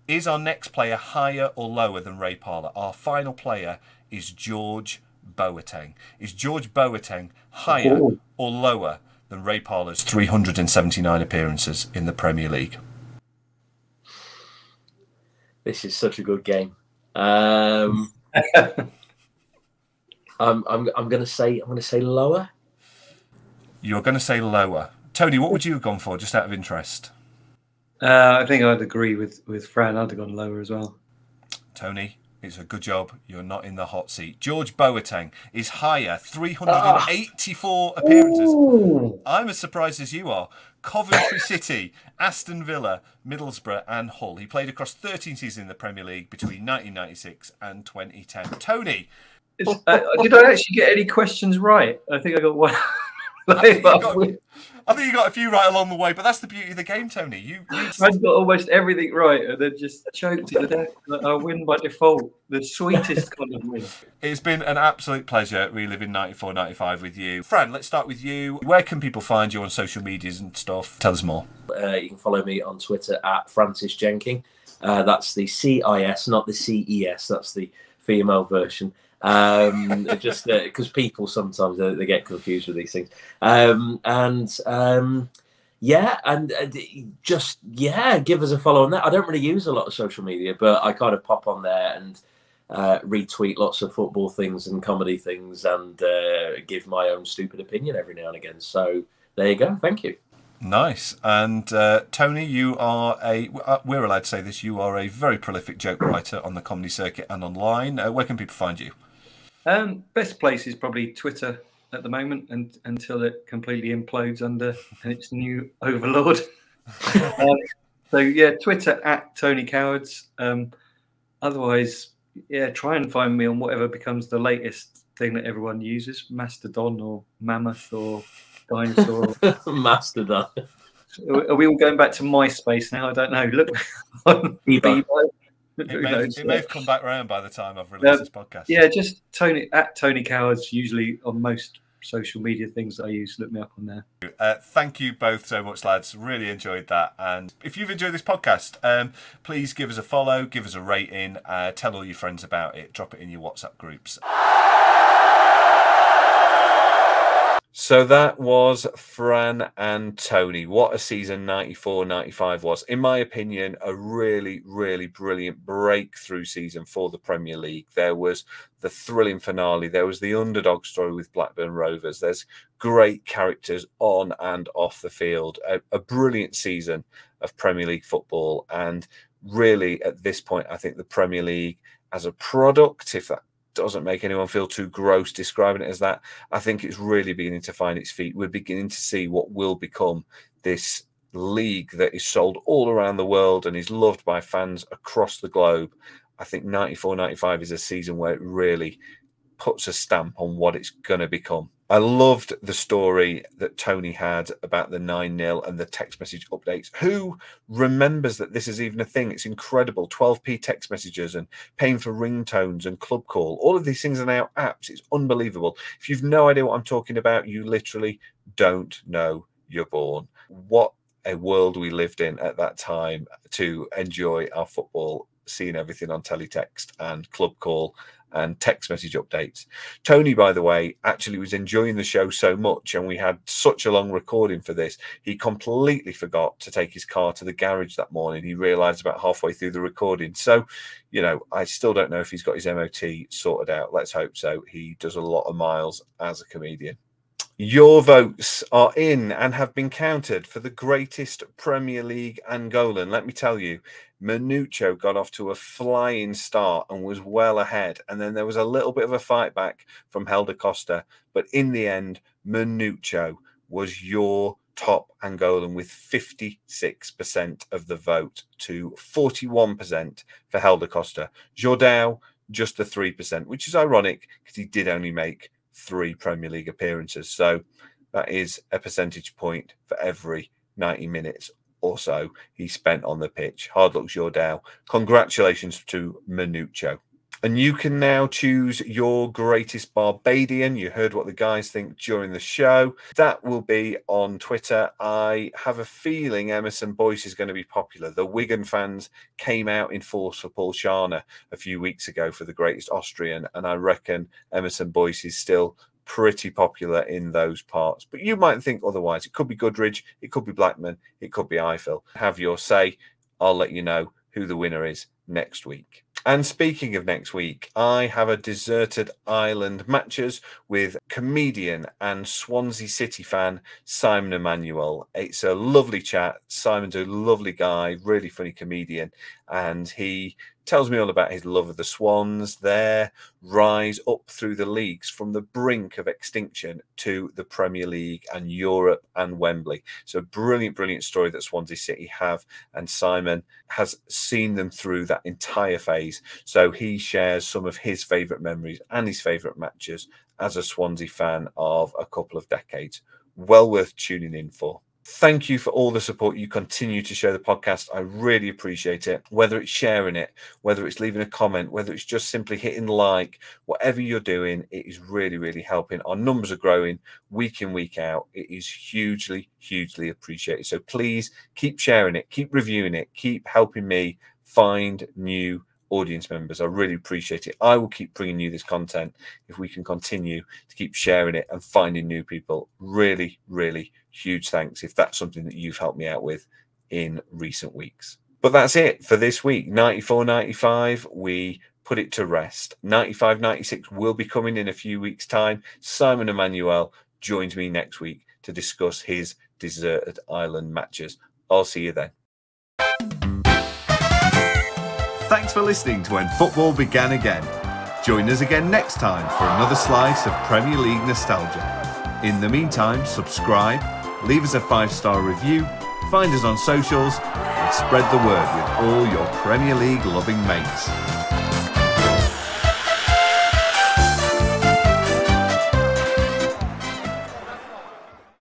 Is our next player higher or lower than Ray Parlour? Our final player is George Boateng. Is George Boateng higher or lower than Ray Parlour's 379 appearances in the Premier League? This is such a good game. I'm going to say lower. You're going to say lower. Tony, what would you have gone for, just out of interest? I think I'd agree with Fran. I'd have gone lower as well. Tony, it's a good job. You're not in the hot seat. George Boateng is higher, 384 appearances. I'm as surprised as you are. Coventry City, Aston Villa, Middlesbrough and Hull. He played across 13 seasons in the Premier League between 1996 and 2010. Tony. Did I actually get any questions right? I think I got one. I think you got a few right along the way, but that's the beauty of the game, Tony. I've got almost everything right and then just choked it to death. I win by default. The sweetest kind of win. It's been an absolute pleasure reliving 94-95 with you. Fran, let's start with you. Where can people find you on social medias and stuff? Tell us more. You can follow me on Twitter at Francis Jenking. That's the CIS, not the CES. That's the female version. Just because people sometimes they get confused with these things, give us a follow on that. I don't really use a lot of social media, but I kind of pop on there and retweet lots of football things and comedy things and give my own stupid opinion every now and again. So there you go. Thank you. Nice. And Tony, you are we're allowed to say this, you are a very prolific joke writer on the comedy circuit and online. Where can people find you? Best place is probably Twitter at the moment, and until it completely implodes under its new overlord. So yeah, Twitter at Tony Cowards. Otherwise, yeah, try and find me on whatever becomes the latest thing that everyone uses: Mastodon or Mammoth or Dinosaur. Mastodon. Are we all going back to MySpace now? I don't know. Look on Bebo. It may have come back round by the time I've released this podcast. Yeah, just Tony Cowards, usually on most social media things that I use. Look me up on there. Thank you both so much, lads. Really enjoyed that. And if you've enjoyed this podcast, please give us a follow, give us a rating, tell all your friends about it, drop it in your WhatsApp groups. So that was Fran and Tony. What a season 94-95 was. In my opinion, a really, really brilliant breakthrough season for the Premier League. There was the thrilling finale. There was the underdog story with Blackburn Rovers. There's great characters on and off the field. A brilliant season of Premier League football. And really, at this point, I think the Premier League as a product, if that doesn't make anyone feel too gross describing it as that, I think it's really beginning to find its feet. We're beginning to see what will become this league that is sold all around the world and is loved by fans across the globe. I think 94-95 is a season where it really puts a stamp on what it's going to become. I loved the story that Tony had about the 9-0 and the text message updates. Who remembers that this is even a thing? It's incredible. 12p text messages and paying for ringtones and club call. All of these things are now apps. It's unbelievable. If you've no idea what I'm talking about, you literally don't know you're born. What a world we lived in at that time to enjoy our football, seeing everything on teletext and club call and text message updates. Tony, by the way, actually was enjoying the show so much, and we had such a long recording for this, he completely forgot to take his car to the garage that morning. He realised about halfway through the recording. So, you know, I still don't know if he's got his MOT sorted out. Let's hope so. He does a lot of miles as a comedian. Your votes are in and have been counted for the greatest Premier League Angolan. Let me tell you, Minucho got off to a flying start and was well ahead. And then there was a little bit of a fight back from Helder Costa. But in the end, Minucho was your top Angolan with 56% of the vote to 41% for Helder Costa. Jordão, just the 3%, which is ironic because he did only make 3 Premier League appearances. So that is a percentage point for every 90 minutes or so he spent on the pitch. Hard luck, Jordão. Congratulations to Minucho. And you can now choose your greatest Barbadian. You heard what the guys think during the show. That will be on Twitter. I have a feeling Emerson Boyce is going to be popular. The Wigan fans came out in force for Paul Scharner a few weeks ago for the greatest Austrian, and I reckon Emerson Boyce is still pretty popular in those parts. But you might think otherwise. It could be Goodridge, it could be Blackman, it could be Eiffel. Have your say. I'll let you know who the winner is next week. And speaking of next week, I have a deserted island matches with comedian and Swansea City fan Simon Emanuel. It's a lovely chat. Simon's a lovely guy, really funny comedian, and he tells me all about his love of the Swans, their rise up through the leagues from the brink of extinction to the Premier League and Europe and Wembley. So a brilliant, brilliant story that Swansea City have, and Simon has seen them through that entire phase. So he shares some of his favourite memories and his favourite matches as a Swansea fan of a couple of decades. Well worth tuning in for. Thank you for all the support you continue to show the podcast. I really appreciate it. Whether it's sharing it, whether it's leaving a comment, whether it's just simply hitting like, whatever you're doing, it is really, really helping. Our numbers are growing week in, week out. It is hugely, hugely appreciated. So please keep sharing it, keep reviewing it, keep helping me find new audience members. I really appreciate it. I will keep bringing you this content if we can continue to keep sharing it and finding new people. Really, really huge thanks if that's something that you've helped me out with in recent weeks. But that's it for this week. 94-95. We put it to rest. 95-96 will be coming in a few weeks' time. Simon Emmanuel joins me next week to discuss his deserted island matches. I'll see you then. Thanks for listening to When Football Began Again. Join us again next time for another slice of Premier League nostalgia. In the meantime, subscribe, leave us a 5-star review, find us on socials, and spread the word with all your Premier League loving mates.